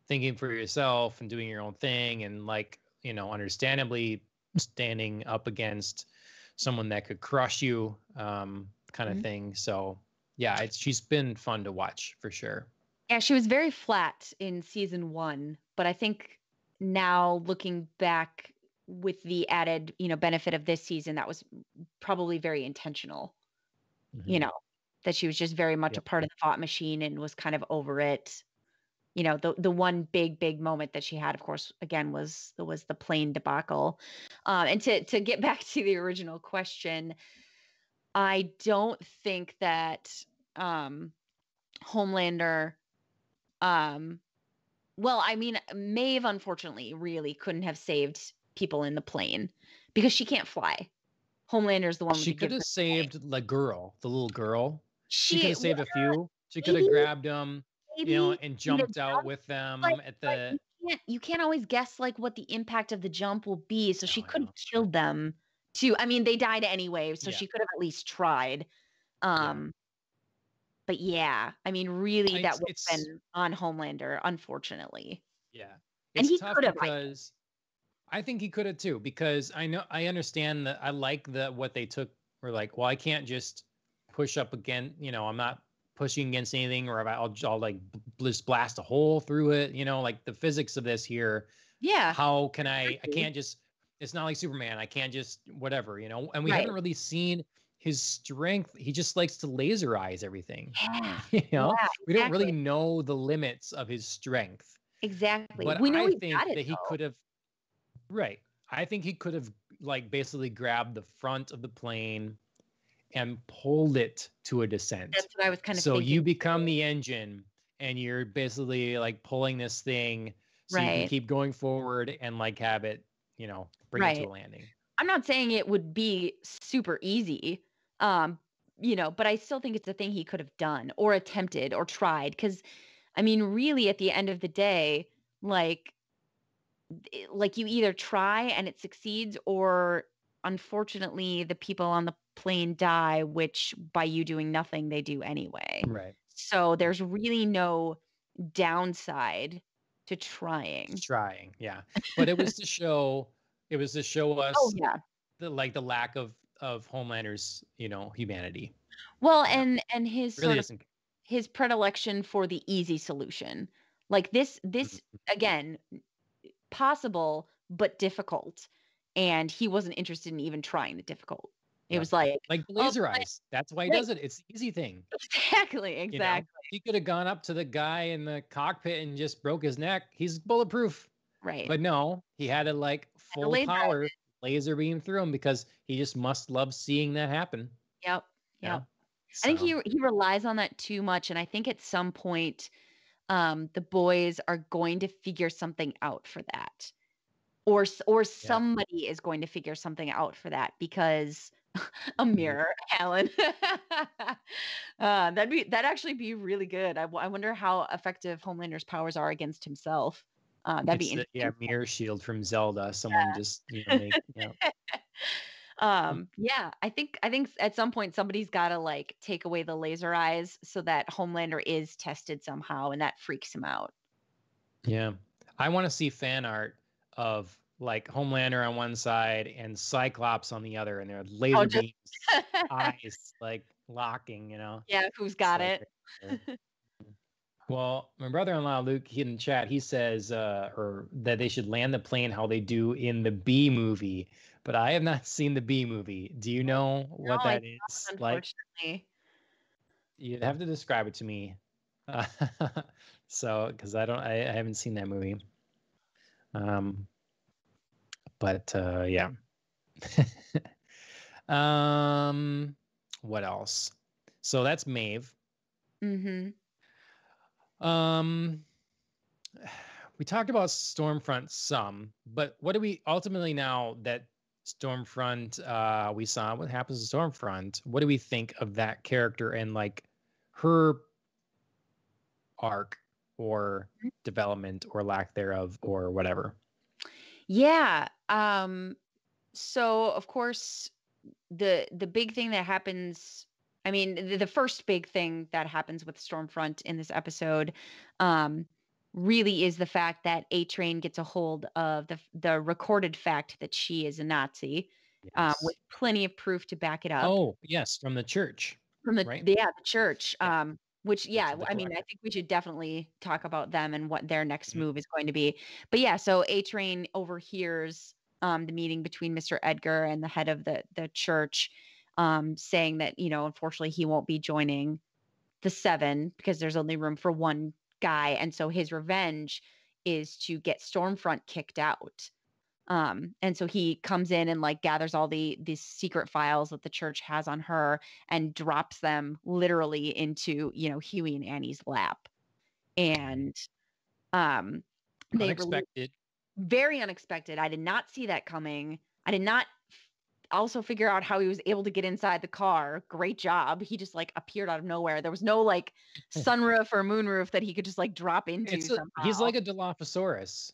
thinking for yourself and doing your own thing, and like understandably standing up against someone that could crush you, kind of thing. So yeah, she's been fun to watch for sure. Yeah, she was very flat in season 1, but I think now looking back with the added, benefit of this season, that was probably very intentional. That she was just very much a part of the Vought machine and was kind of over it. The one big moment that she had, of course, again, was the plane debacle. And to get back to the original question, I don't think that Homelander, well, I mean, Maeve, unfortunately, really couldn't have saved people in the plane because she can't fly. Homelander's the one. She could have saved the little girl. She could have saved a few. She could have grabbed them, and jumped out with them at the. You can't always guess like what the impact of the jump will be. So she could have killed them too. I mean, they died anyway, so she could have at least tried. But yeah, I mean, really, that would have been on Homelander, unfortunately. Yeah, and he could have. Because I think he could have too. Because I understand that. I like what they took. We're like, well, I can't just push up again. I'm not pushing against anything, or I'll like just blast a hole through it. Like the physics of this here. Yeah. How can I can't just. It's not like Superman. I can't just whatever. And we haven't really seen his strength. He just likes to laser eyes everything. Yeah. We don't really know the limits of his strength. Exactly. But we know I think that he could have. Right. I think he could have like basically grabbed the front of the plane and pulled it to a descent. That's what I was kind of thinking. So you become the engine and you're basically like pulling this thing so you can Right. keep going forward and like have it, bring it to Right. a landing. I'm not saying it would be super easy, um, but I still think it's a thing he could have done or attempted or tried. Because, I mean, really, at the end of the day, like, like you either try and it succeeds, or unfortunately, the people on the plane die, which by you doing nothing, they do anyway. Right. So there's really no downside to It's trying. trying, yeah. But it was to show Oh us yeah. the lack of Homelander's, humanity. Well, You know, and his really sort of doesn't. his predilection for the easy solution. Like this Mhm. again, possible but difficult. And he wasn't interested in even trying the difficult. It Yeah. was like, Like the oh, laser eyes. That's why he right, does it. It's the easy thing. exactly, exactly. He could have gone up to the guy in the cockpit and just broke his neck. He's bulletproof. Right. But no, he had to like The full laser eye. power laser beam through him because he just must love seeing that happen. Yep. Yeah. Yep. I think So he relies on that too much. And I think at some point, the boys are going to figure something out for that. Or yeah. somebody is going to figure something out for that, because a Mhm. mirror, Alan. That'd actually be really good. I wonder how effective Homelander's powers are against himself. That'd be It's the interesting. mirror shield from Zelda. Someone just make Yeah, I think at some point somebody's got to like take away the laser eyes so that Homelander is tested somehow, and that freaks him out. yeah. I want to see fan art of like Homelander on one side and Cyclops on the other, and their Oh, laser just beams, eyes like locking. yeah, who's It's got like it? right there. Well, my brother-in-law Luke, he in chat, he says, or that they should land the plane how they do in the B movie. But I have not seen the B movie. Do you know No, what I that don't, is like? unfortunately. You'd have to describe it to me. Uh, so, because I haven't seen that movie. Um, but yeah. um, what else? So that's Maeve. Mm-hmm. Um, we talked about Stormfront some, but what do we ultimately, now that Stormfront, we saw what happens to Stormfront, what do we think of that character and like her arc or development or lack thereof or whatever? Yeah. So of course, the big thing that happens, I mean, the first big thing that happens with Stormfront in this episode, um, really is the fact that A-Train gets a hold of the recorded fact that she is a Nazi, with Yes. plenty of proof to back it up Oh, yes, from the church, from right? the church. Yeah, Which, Church yeah, of the I mean, I Collective. think we should definitely talk about them and what their next Mhm. move is going to be. But yeah, so A-Train overhears the meeting between Mr. Edgar and the head of the church, saying that, unfortunately he won't be joining the seven because there's only room for one guy, and so his revenge is to get Stormfront kicked out. And so he comes in and like gathers all these secret files that the church has on her and drops them literally into, Huey and Annie's lap. And um they release, Unexpected. very unexpected. I did not see that coming. I did not also figure out how he was able to get inside the car. Great job. He just like appeared out of nowhere. There was no like sunroof or moonroof that he could just like drop into He's somehow. like a Dilophosaurus,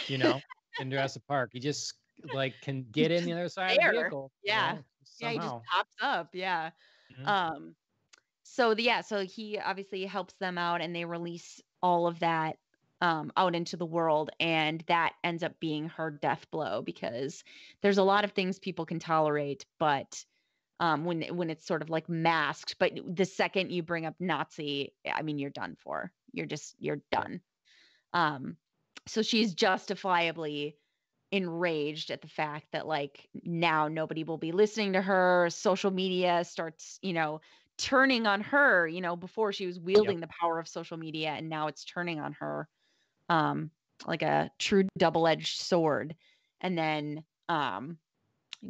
you know, in Jurassic Park. He just like can He's get in just the other side of the there. vehicle, Yeah. Yeah, he just somehow. pops up. Yeah. Mhm. Um so he obviously helps them out, and they release all of that out into the world, and that ends up being her death blow, because there's a lot of things people can tolerate, but when it's sort of like masked, but the second you bring up Nazi, I mean, you're done for. You're Yeah. done. Um so she's justifiably enraged at the fact that like now nobody will be listening to her. Social media starts, turning on her. Before she was Yep. wielding the power of social media, and now it's turning on her, like a true double-edged sword. And then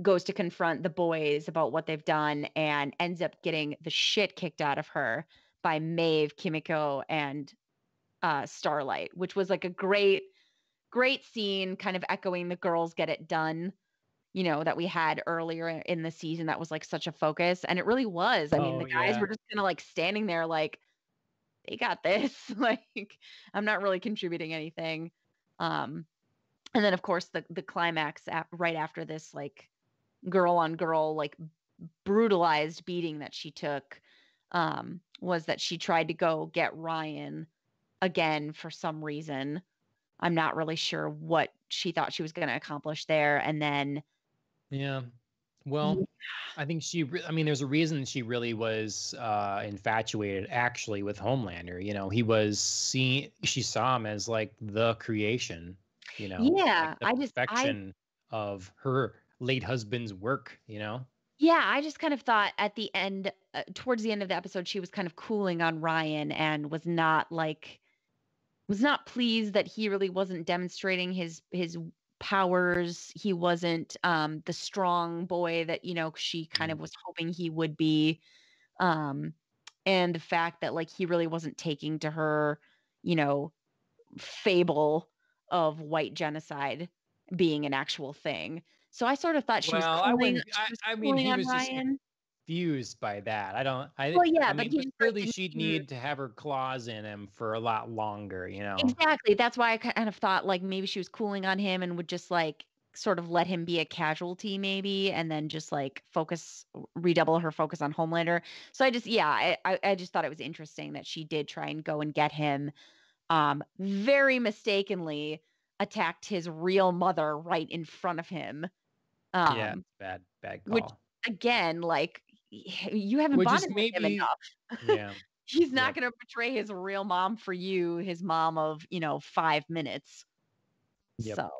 goes to confront the boys about what they've done, and ends up getting the shit kicked out of her by Maeve, Kimiko, and Starlight, which was like a great scene, kind of echoing the girls get it done, that we had earlier in the season. That was like such a focus. And it really was. I mean, the guys were just kind of like standing there like, they got this. Like, I'm not really contributing anything. And then of course the climax right after this, like girl on girl, like brutalized beating that she took, was that she tried to go get Ryan again for some reason. I'm not really sure what she thought she was going to accomplish there. And then, yeah, well, I think I mean, there's a reason she really was infatuated actually with Homelander. She saw him as like the creation, like the perfection of her late husband's work, Yeah, I just kind of thought at the end, towards the end of the episode, she was kind of cooling on Ryan and was not pleased that he really wasn't demonstrating his powers. He wasn't the strong boy that, she kind of was hoping he would be. And the fact that like he really wasn't taking to her, fable of white genocide being an actual thing. So I sort of thought she was cooling. I mean, he was Ryan. just confused by that. But clearly she'd need to have her claws in him for a lot longer, Exactly. That's why I kind of thought like maybe she was cooling on him and would just like sort of let him be a casualty maybe, and then just like redouble her focus on Homelander. So I just thought it was interesting that she did try and go and get him, very mistakenly attacked his real mother right in front of him. Yeah, bad call. Which again, like, you haven't bonded with him enough. Yeah. He's not going to betray his real mom for you, his mom of, 5 minutes. Yep. So,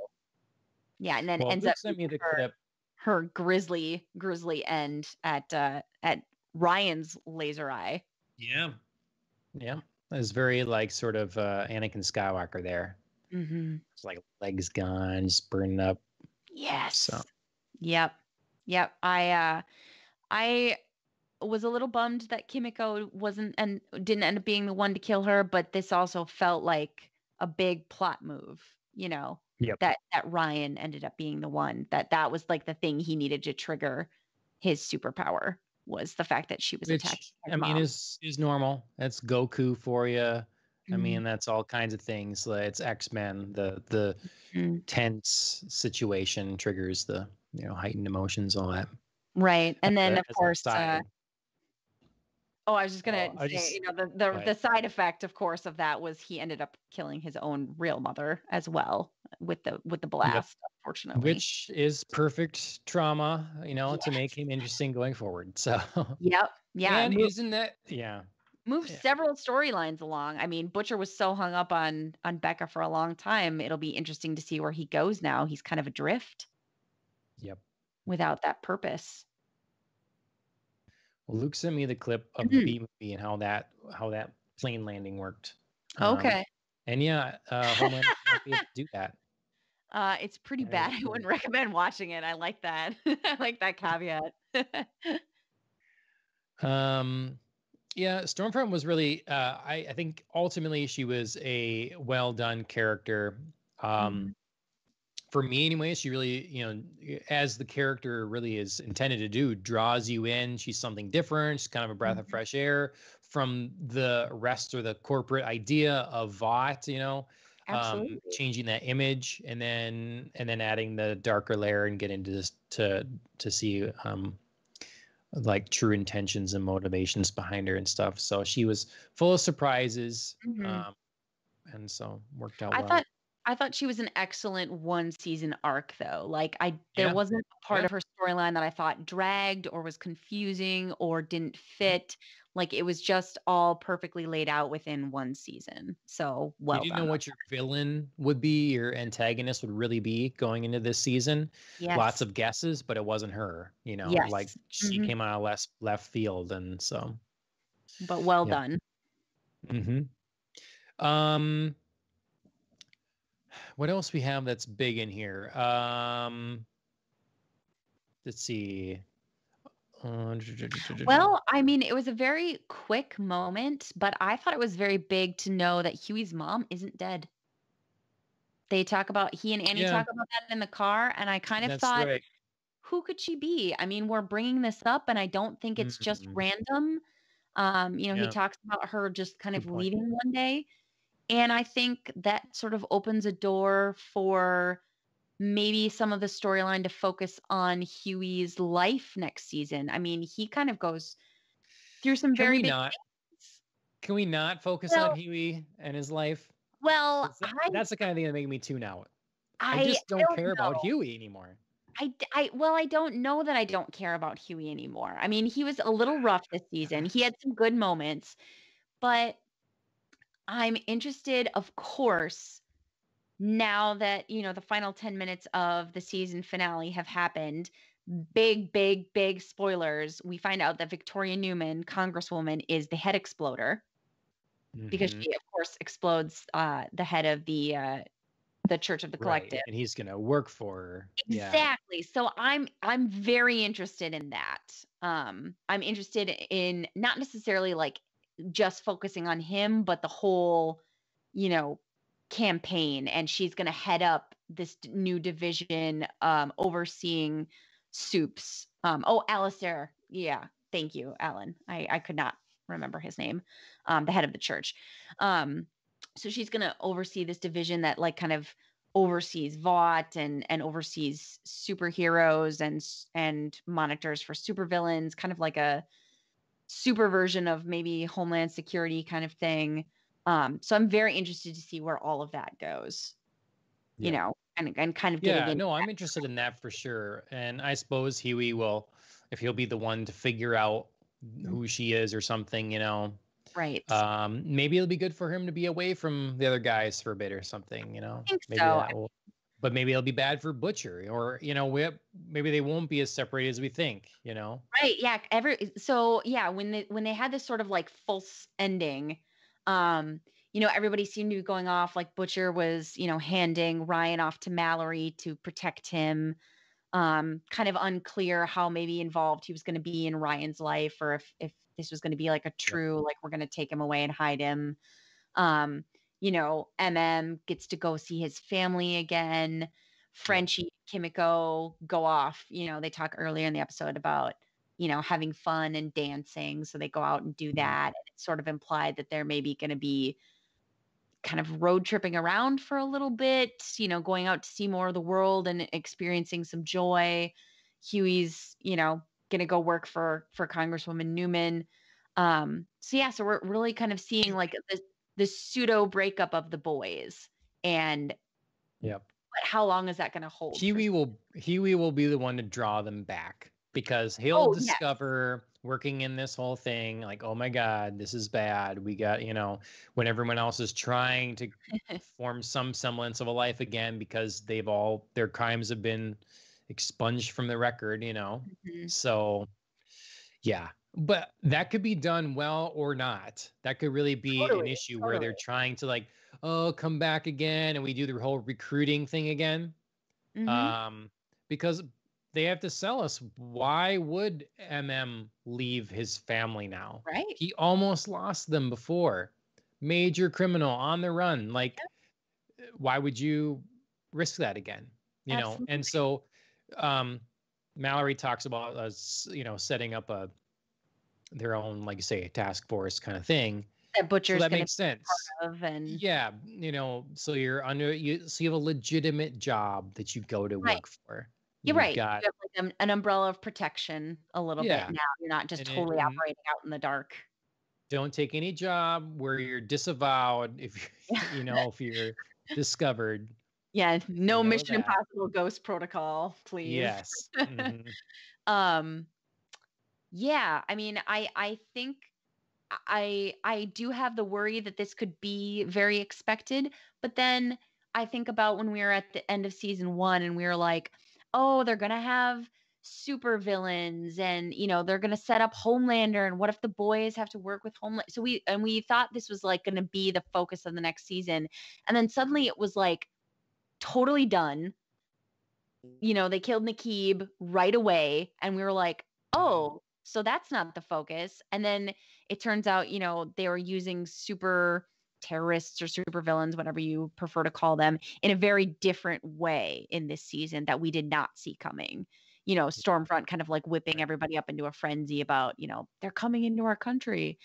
yeah, and then ends up send me the clip. Her grisly end at Ryan's laser eye. Yeah. Yeah. It was very like sort of Anakin Skywalker there. Mm-hmm. It's like legs gone, just burning up. Yes. So. Yep. I was a little bummed that Kimiko didn't end up being the one to kill her, but this also felt like a big plot move, Yep. that Ryan ended up being the one that was like the thing he needed to trigger his superpower, was the fact that she was attacking his mom. I mean, is normal. That's Goku for you. Mm-hmm. I mean, that's all kinds of things. It's X-Men. The tense situation triggers the heightened emotions, all that. Right, and then of course. I was just gonna say, the side effect, of course, of that was he ended up killing his own real mother as well with the blast, unfortunately. Which is perfect trauma, to make him interesting going forward. So. Yep. Yeah. And isn't that moved several storylines along. I mean, Butcher was so hung up on Becca for a long time. It'll be interesting to see where he goes now. He's kind of adrift. Yep. Without that purpose. Well, Luke sent me the clip of the B movie and how that plane landing worked. Okay. And Homelander might be able to do that. It's pretty bad. I wouldn't recommend watching it. I like that. I like that caveat. Stormfront was really I think ultimately she was a well done character. For me anyway, she really, as the character really is intended to do, draws you in. She's something different. She's kind of a breath of fresh air from the rest of the corporate idea of Vought, changing that image and then adding the darker layer and getting into this to see like true intentions and motivations behind her and stuff. So she was full of surprises, and so worked out well. I thought she was an excellent one season arc though. Like there wasn't a part of her storyline that I thought dragged or was confusing or didn't fit. Like it was just all perfectly laid out within one season. So well, you didn't know what your villain would be, your antagonist would really be going into this season. Yes. Lots of guesses, but it wasn't her, like she came out of left field. And so, but well done. What else we have that's big in here? Let's see. Well, I mean, it was a very quick moment, but I thought it was very big to know that Huey's mom isn't dead. He and Annie Yeah, talk about that in the car, and I kind of that's thought, right. who could she be? I mean, we're bringing this up, and I don't think it's just Mm, random. He yeah, talks about her just kind of good point. leaving one day, and I think that sort of opens a door for maybe some of the storyline to focus on Huey's life next season. I mean, he kind of goes through some Can very we big not? things. Can we not focus on Well, Huey and his life? well, 'Cause that's the kind of thing that made me tune out. I I just don't don't care about know. Huey anymore. I don't know that I don't care about Huey anymore. I mean, he was a little rough this season. He had some good moments, but I'm interested, of course, now that, the final 10 minutes of the season finale have happened. Big, big, big spoilers. We find out that Victoria Newman, Congresswoman, is the head exploder because Hmm. she, of course, explodes the head of the Church of the Right, Collective. and he's gonna work for her. Yeah. Exactly. So I'm very interested in that. I'm interested in not necessarily like just focusing on him, but the whole, you know, campaign. And she's going to head up this new division, overseeing Soups. Alistair. Yeah. Thank you, Alan. I could not remember his name. The head of the church. Um, so she's going to oversee this division that like kind of oversees Vought and oversees superheroes and monitors for supervillains, kind of like a super version of maybe Homeland Security kind of thing. So I'm very interested to see where all of that goes, Yep. and kind of getting Yeah, into no, I'm that. interested in that for sure. And I suppose Huey will, if he'll be the one to figure out Mhm. who she is or something, Right. maybe it'll be good for him to be away from the other guys for a bit or something, I think maybe so. that will, but maybe it'll be bad for Butcher or, maybe they won't be as separated as we think. Right. Yeah. So yeah, when they had this sort of like false ending, um, everybody seemed to be going off like Butcher was, handing Ryan off to Mallory to protect him. Kind of unclear how maybe involved he was going to be in Ryan's life, or if this was going to be like a Yep. true, like we're going to take him away and hide him. MM gets to go see his family again. Yep. Frenchie, Kimiko go off. They talk earlier in the episode about, having fun and dancing. So they go out and do Mhm. that. And it's sort of implied that they're maybe going to be kind of road tripping around for a little bit, going out to see more of the world and experiencing some joy. Huey's, going to go work for Congresswoman Newman. So we're really kind of seeing like the pseudo breakup of the boys, and Yep. but how long is that going to hold for? Huey will be the one to draw them back because he'll Oh, yes. discover working in this whole thing like, oh my God, this is bad. We got, when everyone else is trying to form some semblance of a life again because their crimes have been expunged from the record. Mhm. So yeah, but that could be done well or not. That could really be an Totally, issue where totally. they're trying to like, oh, come back again, and we do the whole recruiting thing again. Hmm. Um, because they have to sell us. Why would leave his family now? Right. He almost lost them before. Major criminal on the run. Like, Yep, why would you risk that again? And absolutely. so um Mallory talks about us, setting up their own, like you say, task force kind of thing. That So Butcher's that going to makes be sense. part of, and Yeah, so you have a legitimate job that you go to right. work for. You're You've right. got You have like an umbrella of protection a little bit yeah, now. You're not just totally and operating out in the dark. don't take any job where you're disavowed if if you're discovered. Yeah, You no know Mission that. Impossible Ghost Protocol, please. Yes. Hmm. Um, yeah, I mean, I think I do have the worry that this could be very expected, but then I think about when we were at the end of season 1 and we were like, "Oh, they're gonna have super villains, and they're gonna set up Homelander, and what if the boys have to work with Homeland?" So we thought this was like gonna be the focus of the next season, and then suddenly it was like totally done. They killed Nakib right away, and we were like, Hmm. "Oh." So that's not the focus. And then it turns out, they were using super terrorists or super villains, whatever you prefer to call them, in a very different way in this season that we did not see coming. Stormfront kind of like whipping everybody up into a frenzy about, they're coming into our country.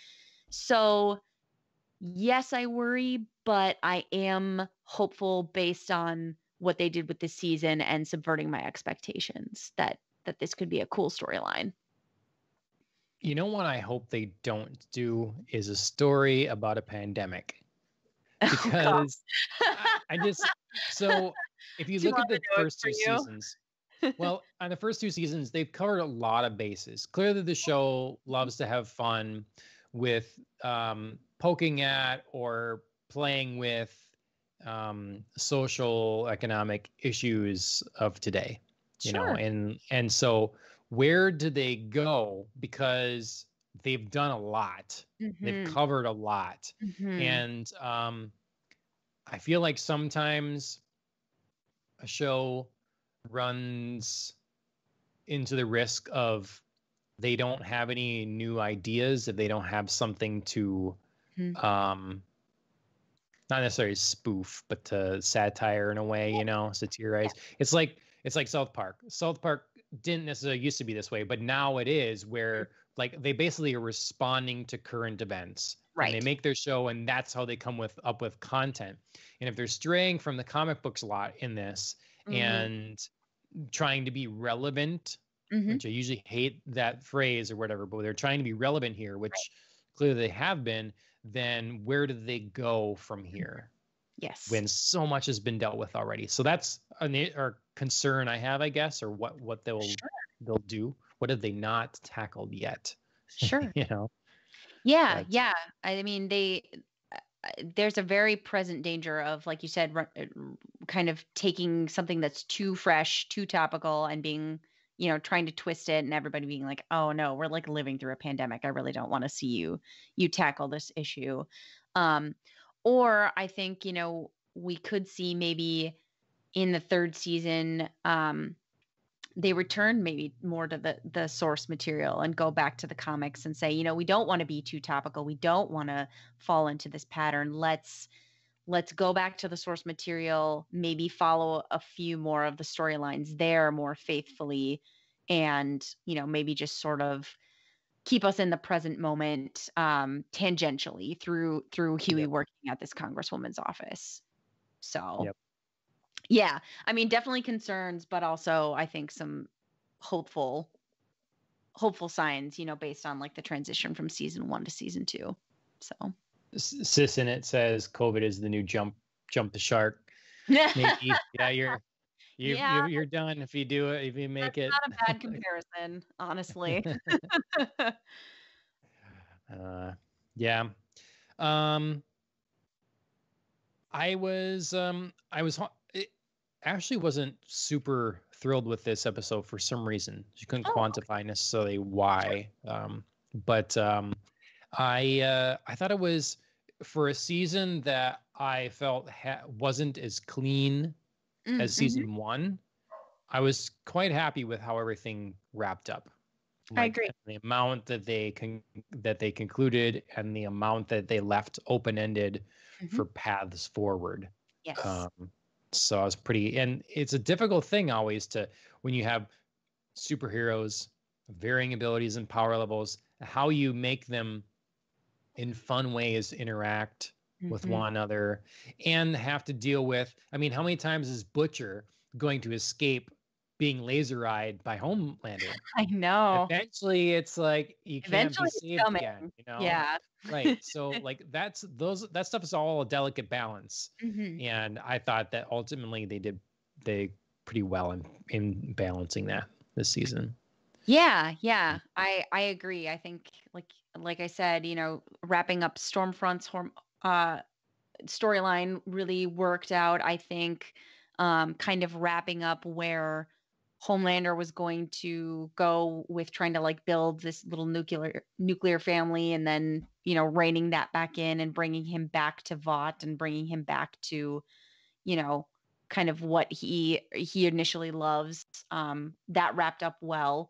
So yes, I worry, but I am hopeful based on what they did with this season and subverting my expectations that this could be a cool storyline. You know what I hope they don't do is a story about a pandemic. Because so if you look at the first two seasons, well, on the first two seasons, they've covered a lot of bases. Clearly, the show loves to have fun with poking at or playing with social economic issues of today, and so where do they go? Because they've done a lot. Mm-hmm. They've covered a lot. Mm-hmm. And I feel like sometimes a show runs into the risk of they don't have any new ideas, if they don't have something to not necessarily spoof, but to satire in a way, satirize. Yeah. It's like South Park. South Park didn't necessarily used to be this way, but now it is, where like they basically are responding to current events. Right. And they make their show, and that's how they come up with content. And if they're straying from the comic books a lot in this, and trying to be relevant, which I usually hate that phrase or whatever, but they're trying to be relevant here, which clearly they have been, then where do they go from here? Yes. When so much has been dealt with already. So that's a concern I have, I guess, or what they'll do. What have they not tackled yet? Sure. Yeah. Yeah. I mean, there's a very present danger of, like you said, kind of taking something that's too fresh, too topical, and being, trying to twist it, and everybody being like, oh no, we're like living through a pandemic. I really don't want to see you tackle this issue. Or I think, we could see maybe in the third season, they return maybe more to the source material and go back to the comics and say, we don't want to be too topical. We don't want to fall into this pattern. Let's go back to the source material, maybe follow a few more of the storylines there more faithfully, and, maybe just sort of keep us in the present moment, tangentially through Huey working at this congresswoman's office. So, yeah, I mean, definitely concerns, but also I think some hopeful signs, based on like the transition from season 1 to season 2. So, Sis in it says COVID is the new jump the shark. Maybe, you're done if you do it, if you make it. Not a bad comparison, honestly. Yeah. Ashley wasn't super thrilled with this episode for some reason. She couldn't quantify necessarily why. But I thought it was, for a season that I felt wasn't as clean as season 1. I was quite happy with how everything wrapped up. I agree. The amount that they concluded, and the amount that they left open-ended for paths forward. Yes. So I was and it's a difficult thing always when you have superheroes, varying abilities and power levels, how you make them in fun ways interact with one another, and have to deal with, I mean, how many times is Butcher going to escape being laser-eyed by Homelander? I know. Eventually it's like you can't be saved again, Yeah. Right. So like that stuff is all a delicate balance. And I thought that ultimately they pretty well in balancing that this season. Yeah. I agree. I think like I said, wrapping up Stormfront's storyline really worked out. I think kind of wrapping up where Homelander was going to go with trying to like build this little nuclear family, and then, reining that back in and bringing him back to Vought and bringing him back to, kind of what he initially loves. That wrapped up well.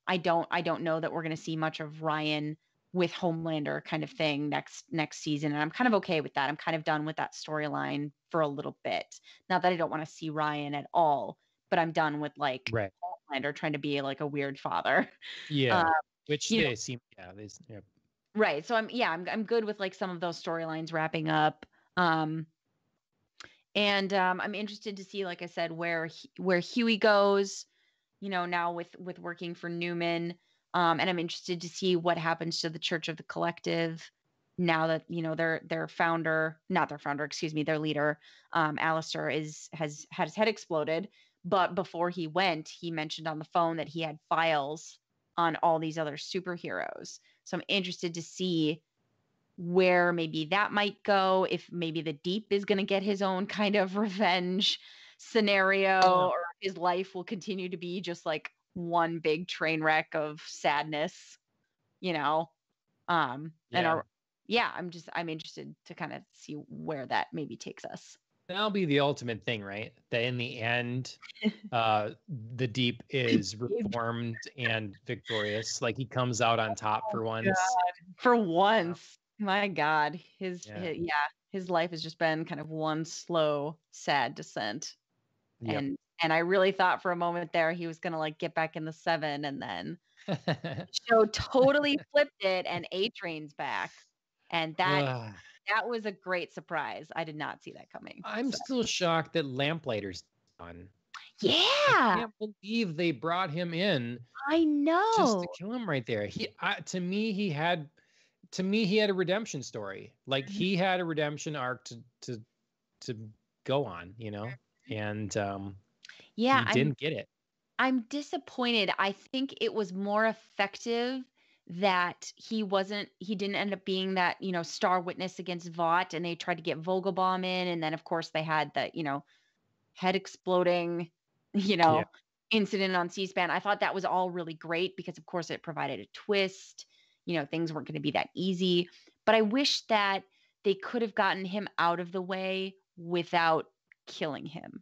I don't know that we're going to see much of Ryan with Homelander kind of thing next season. And I'm kind of okay with that. I'm kind of done with that storyline for a little bit. Not that I don't want to see Ryan at all, but I'm done with like Right. Homelander trying to be like a weird father. Yeah. Which you know, they seem, yeah, yeah. right. So I'm good with like some of those storylines wrapping up. And I'm interested to see, like I said, where Huey goes, now with working for Newman. And I'm interested to see what happens to the Church of the Collective now that, their founder, not their founder, excuse me, their leader, Alistair has had his head exploded. But before he went, he mentioned on the phone that he had files on all these other superheroes. So I'm interested to see where maybe that might go, if maybe the Deep is going to get his own kind of revenge scenario, or his life will continue to be just like one big train wreck of sadness, and I'm interested to kind of see where that maybe takes us. That'll be the ultimate thing, right? That in the end, the Deep is reformed and victorious. Like he comes out on top for once. God. For once. My God. His life has just been kind of one slow, sad descent. Yep. And I really thought for a moment there he was gonna like get back in the 7, and then the show totally flipped it and A-Train's back. And that was a great surprise. I did not see that coming. I'm still shocked that Lamplighter's done. Yeah. I can't believe they brought him in. I know. Just to kill him right there. To me, he had a redemption story. Like he had a redemption arc to go on, and he didn't get it. I'm disappointed. I think it was more effective that he didn't end up being that, star witness against Vought, and they tried to get Vogelbaum in, and then of course they had the, head exploding, incident on C-SPAN. I thought that was all really great because of course it provided a twist. Things weren't going to be that easy, but I wish that they could have gotten him out of the way without killing him.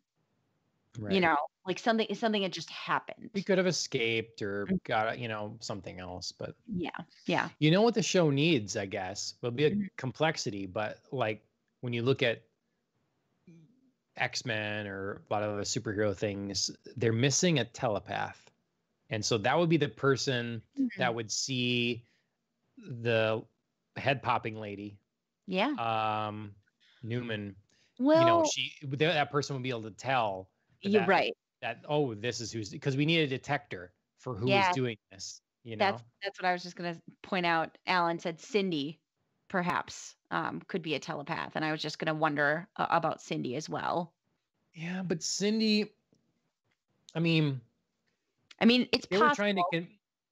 Right. Like something had just happened. He could have escaped or got, something else, but yeah. You know what the show needs, I guess, will be a complexity, but like when you look at X-Men or a lot of other superhero things, they're missing a telepath. And so that would be the person that would see the head popping lady. Yeah. Newman. Well, that person would be able to tell. You're right. That, this is who's, because we need a detector for who is doing this. That's what I was just going to point out. Alan said Cindy perhaps could be a telepath. And I was just going to wonder about Cindy as well. Yeah, but Cindy, I mean, it's possible.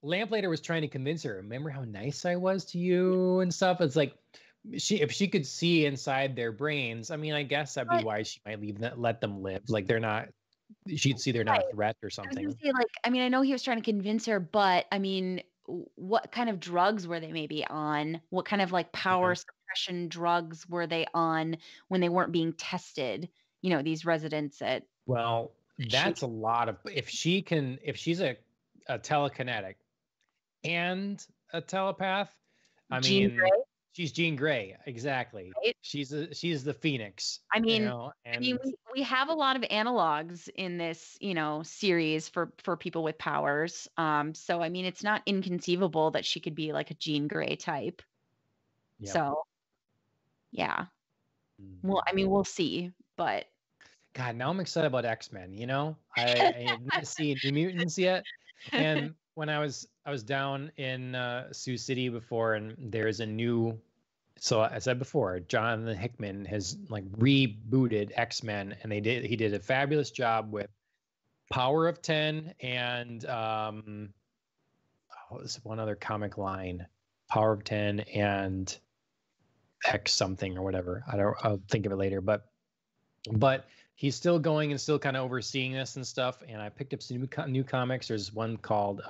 Lamplighter was trying to convince her. Remember how nice I was to you and stuff? It's like, if she could see inside their brains, I guess that'd be why she might let them live. Like she'd see they're not a threat or something. I was gonna say, I know he was trying to convince her, but what kind of drugs were they maybe on? What kind of like power suppression drugs were they on when they weren't being tested? These residents at. Well, that's a lot of, if she's a telekinetic and a telepath, she's Jean Grey, exactly. Right? She's the Phoenix. We have a lot of analogs in this, series for people with powers. So it's not inconceivable that she could be like a Jean Grey type. Yep. So, yeah. Well, we'll see, but. God, now I'm excited about X-Men. I haven't seen New Mutants yet, and when I was down in Sioux City before, and there's a new. So I said before, Jonathan Hickman has like rebooted X-Men, and he did a fabulous job with Power of 10 and this one other comic line, Power of 10 and X something or whatever. I'll think of it later, but he's still going and still kind of overseeing this and stuff. And I picked up some new comics. There's one called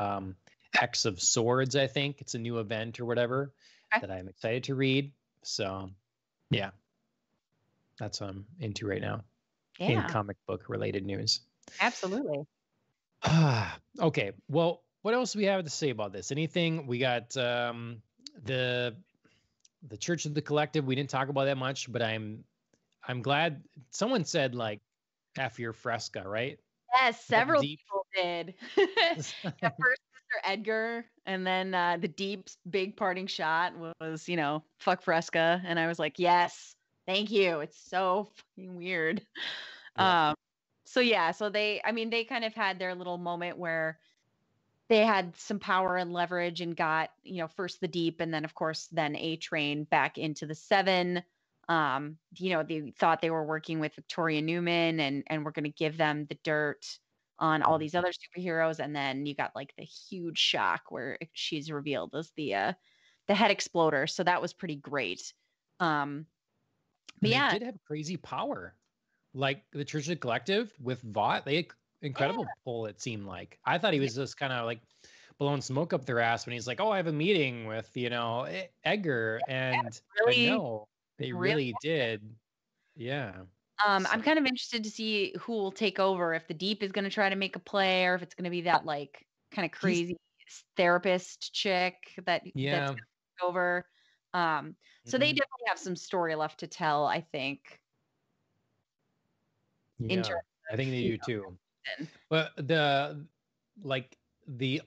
X of Swords, I think. It's a new event or whatever that I'm excited to read. So, yeah, that's what I'm into right now in comic book related news. Absolutely. Okay. Well, what else do we have to say about this? Anything? We got the Church of the Collective. We didn't talk about that much, but I'm glad someone said like F your Fresca, right? Yes, several Deep. people did. First, Mr. Edgar, and then the Deep's big parting shot was, fuck Fresca, and I was like, yes, thank you. It's so fucking weird. Yeah. So they kind of had their little moment where they had some power and leverage and got, first the Deep, and then of course then A-Train back into the 7. They thought they were working with Victoria Newman and we're going to give them the dirt on all these other superheroes. And then you got like the huge shock where she's revealed as the head exploder. So that was pretty great. But they did have crazy power. Like the Church of the Collective with Vought, they had incredible pull, it seemed like. I thought he was just kind of like blowing smoke up their ass when he's like, oh, I have a meeting with, Edgar. And really, no, they really did. Yeah. I'm kind of interested to see who will take over, if the Deep is going to try to make a play or if it's going to be that like kind of crazy therapist chick that's going to take over. So they definitely have some story left to tell, I think. Yeah, I think they do too. But the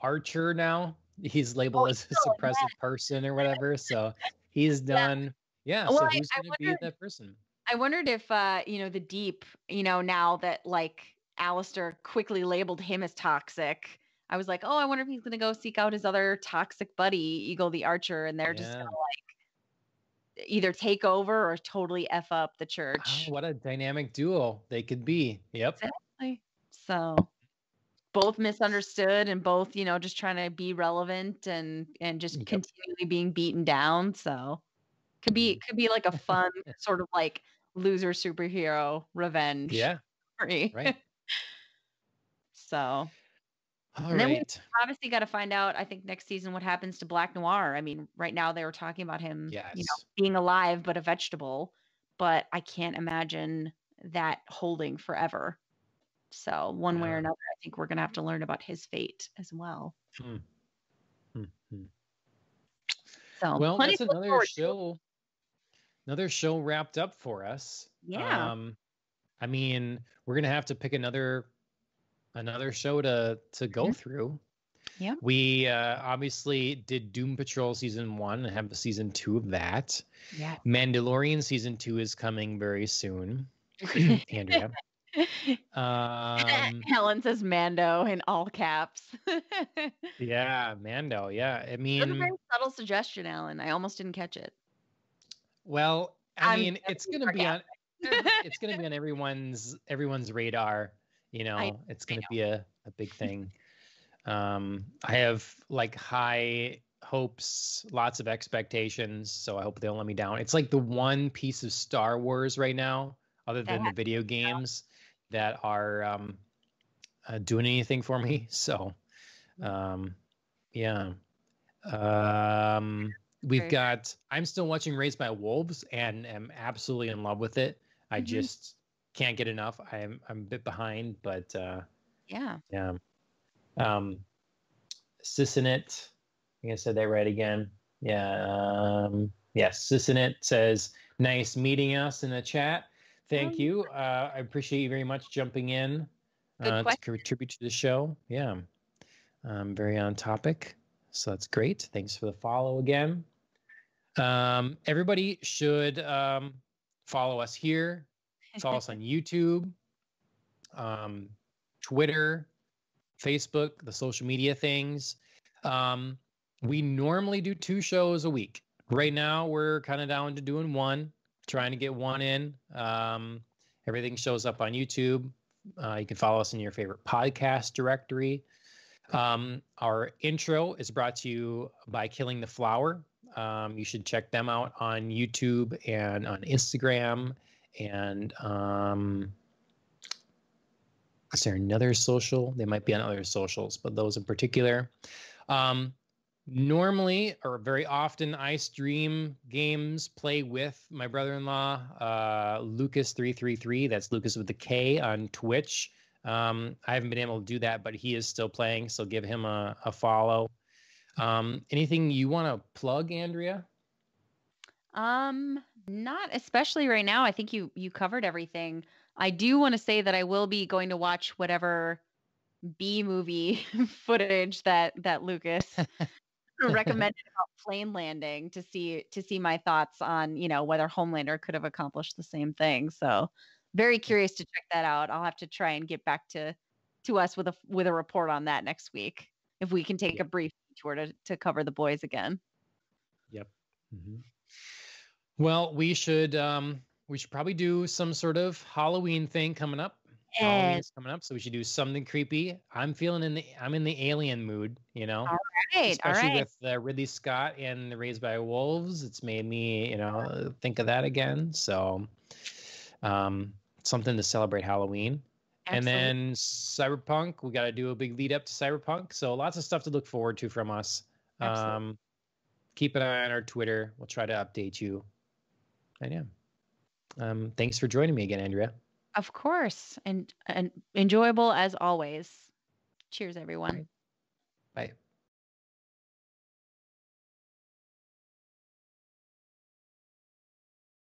Archer now, he's labeled as a suppressive person or whatever. So he's done. Yeah. So who's going to be that person? I wondered if, the Deep, now that like Alistair quickly labeled him as toxic, I was like, oh, I wonder if he's going to go seek out his other toxic buddy, Eagle the Archer, and they're just going to like either take over or totally F up the church. Oh, what a dynamic duo they could be. Yep. Exactly. So both misunderstood and both, just trying to be relevant and just continually being beaten down. So could be like a fun sort of like loser superhero revenge. Yeah. Story. Right. So. And then we obviously got to find out, I think, next season what happens to Black Noir. I mean, right now they were talking about him, being alive but a vegetable, but I can't imagine that holding forever. So one way or another, I think we're going to have to learn about his fate as well. So, well, that's another show. Another show wrapped up for us. Yeah. I mean, we're going to have to pick another show to go through. Yeah. We obviously did Doom Patrol season 1 and have the season 2 of that. Yeah. Mandalorian season 2 is coming very soon. Andrea. Helen says Mando in all caps. Yeah, Mando. Yeah. I mean, that's a very subtle suggestion, Alan. I almost didn't catch it. Well, I mean, it's going to be on everyone's radar. It's going to be a big thing. I have like high hopes, lots of expectations, so I hope they don't let me down. It's like the one piece of Star Wars right now, other than the video games, that are doing anything for me. So, yeah. We've got, I'm still watching Raised by Wolves and am absolutely in love with it. I just can't get enough. I'm a bit behind, but yeah. Sissinit, I think I said that right again. Yeah. Yes, Sissinit says, nice meeting us in the chat. Thank you. I appreciate you very much jumping in to contribute to the show. Yeah. Very on topic. So that's great. Thanks for the follow again. Everybody should follow us here. Follow us on YouTube, Twitter, Facebook, the social media things. We normally do 2 shows a week. Right now, we're kind of down to doing 1, trying to get 1 in. Everything shows up on YouTube. You can follow us in your favorite podcast directory. Our intro is brought to you by Killing the Flower. You should check them out on YouTube and on Instagram. And is there another social? They might be on other socials, but those in particular. Normally, or very often, I stream games, play with my brother-in-law, Lucas333. That's Lucas with the K on Twitch. I haven't been able to do that, but he is still playing, so give him a follow. Anything you want to plug, Andrea? Not especially right now. I think you covered everything. I do want to say that I will be going to watch whatever B movie footage that Lucas recommended about plane landing to see my thoughts on, whether Homelander could have accomplished the same thing. So very curious to check that out. I'll have to try and get back to us with a report on that next week, if we can take a brief tour to cover the boys again. Yep. Mm-hmm. Well, we should probably do some sort of Halloween thing coming up. Halloween's coming up, so we should do something creepy. I'm in the alien mood, All right, especially with Ridley Scott and Raised by Wolves. It's made me, think of that again. So, something to celebrate Halloween. Absolutely. And then Cyberpunk, we got to do a big lead up to Cyberpunk. So lots of stuff to look forward to from us. Keep an eye on our Twitter. We'll try to update you. And thanks for joining me again, Andrea. Of course. And enjoyable as always. Cheers, everyone. Bye.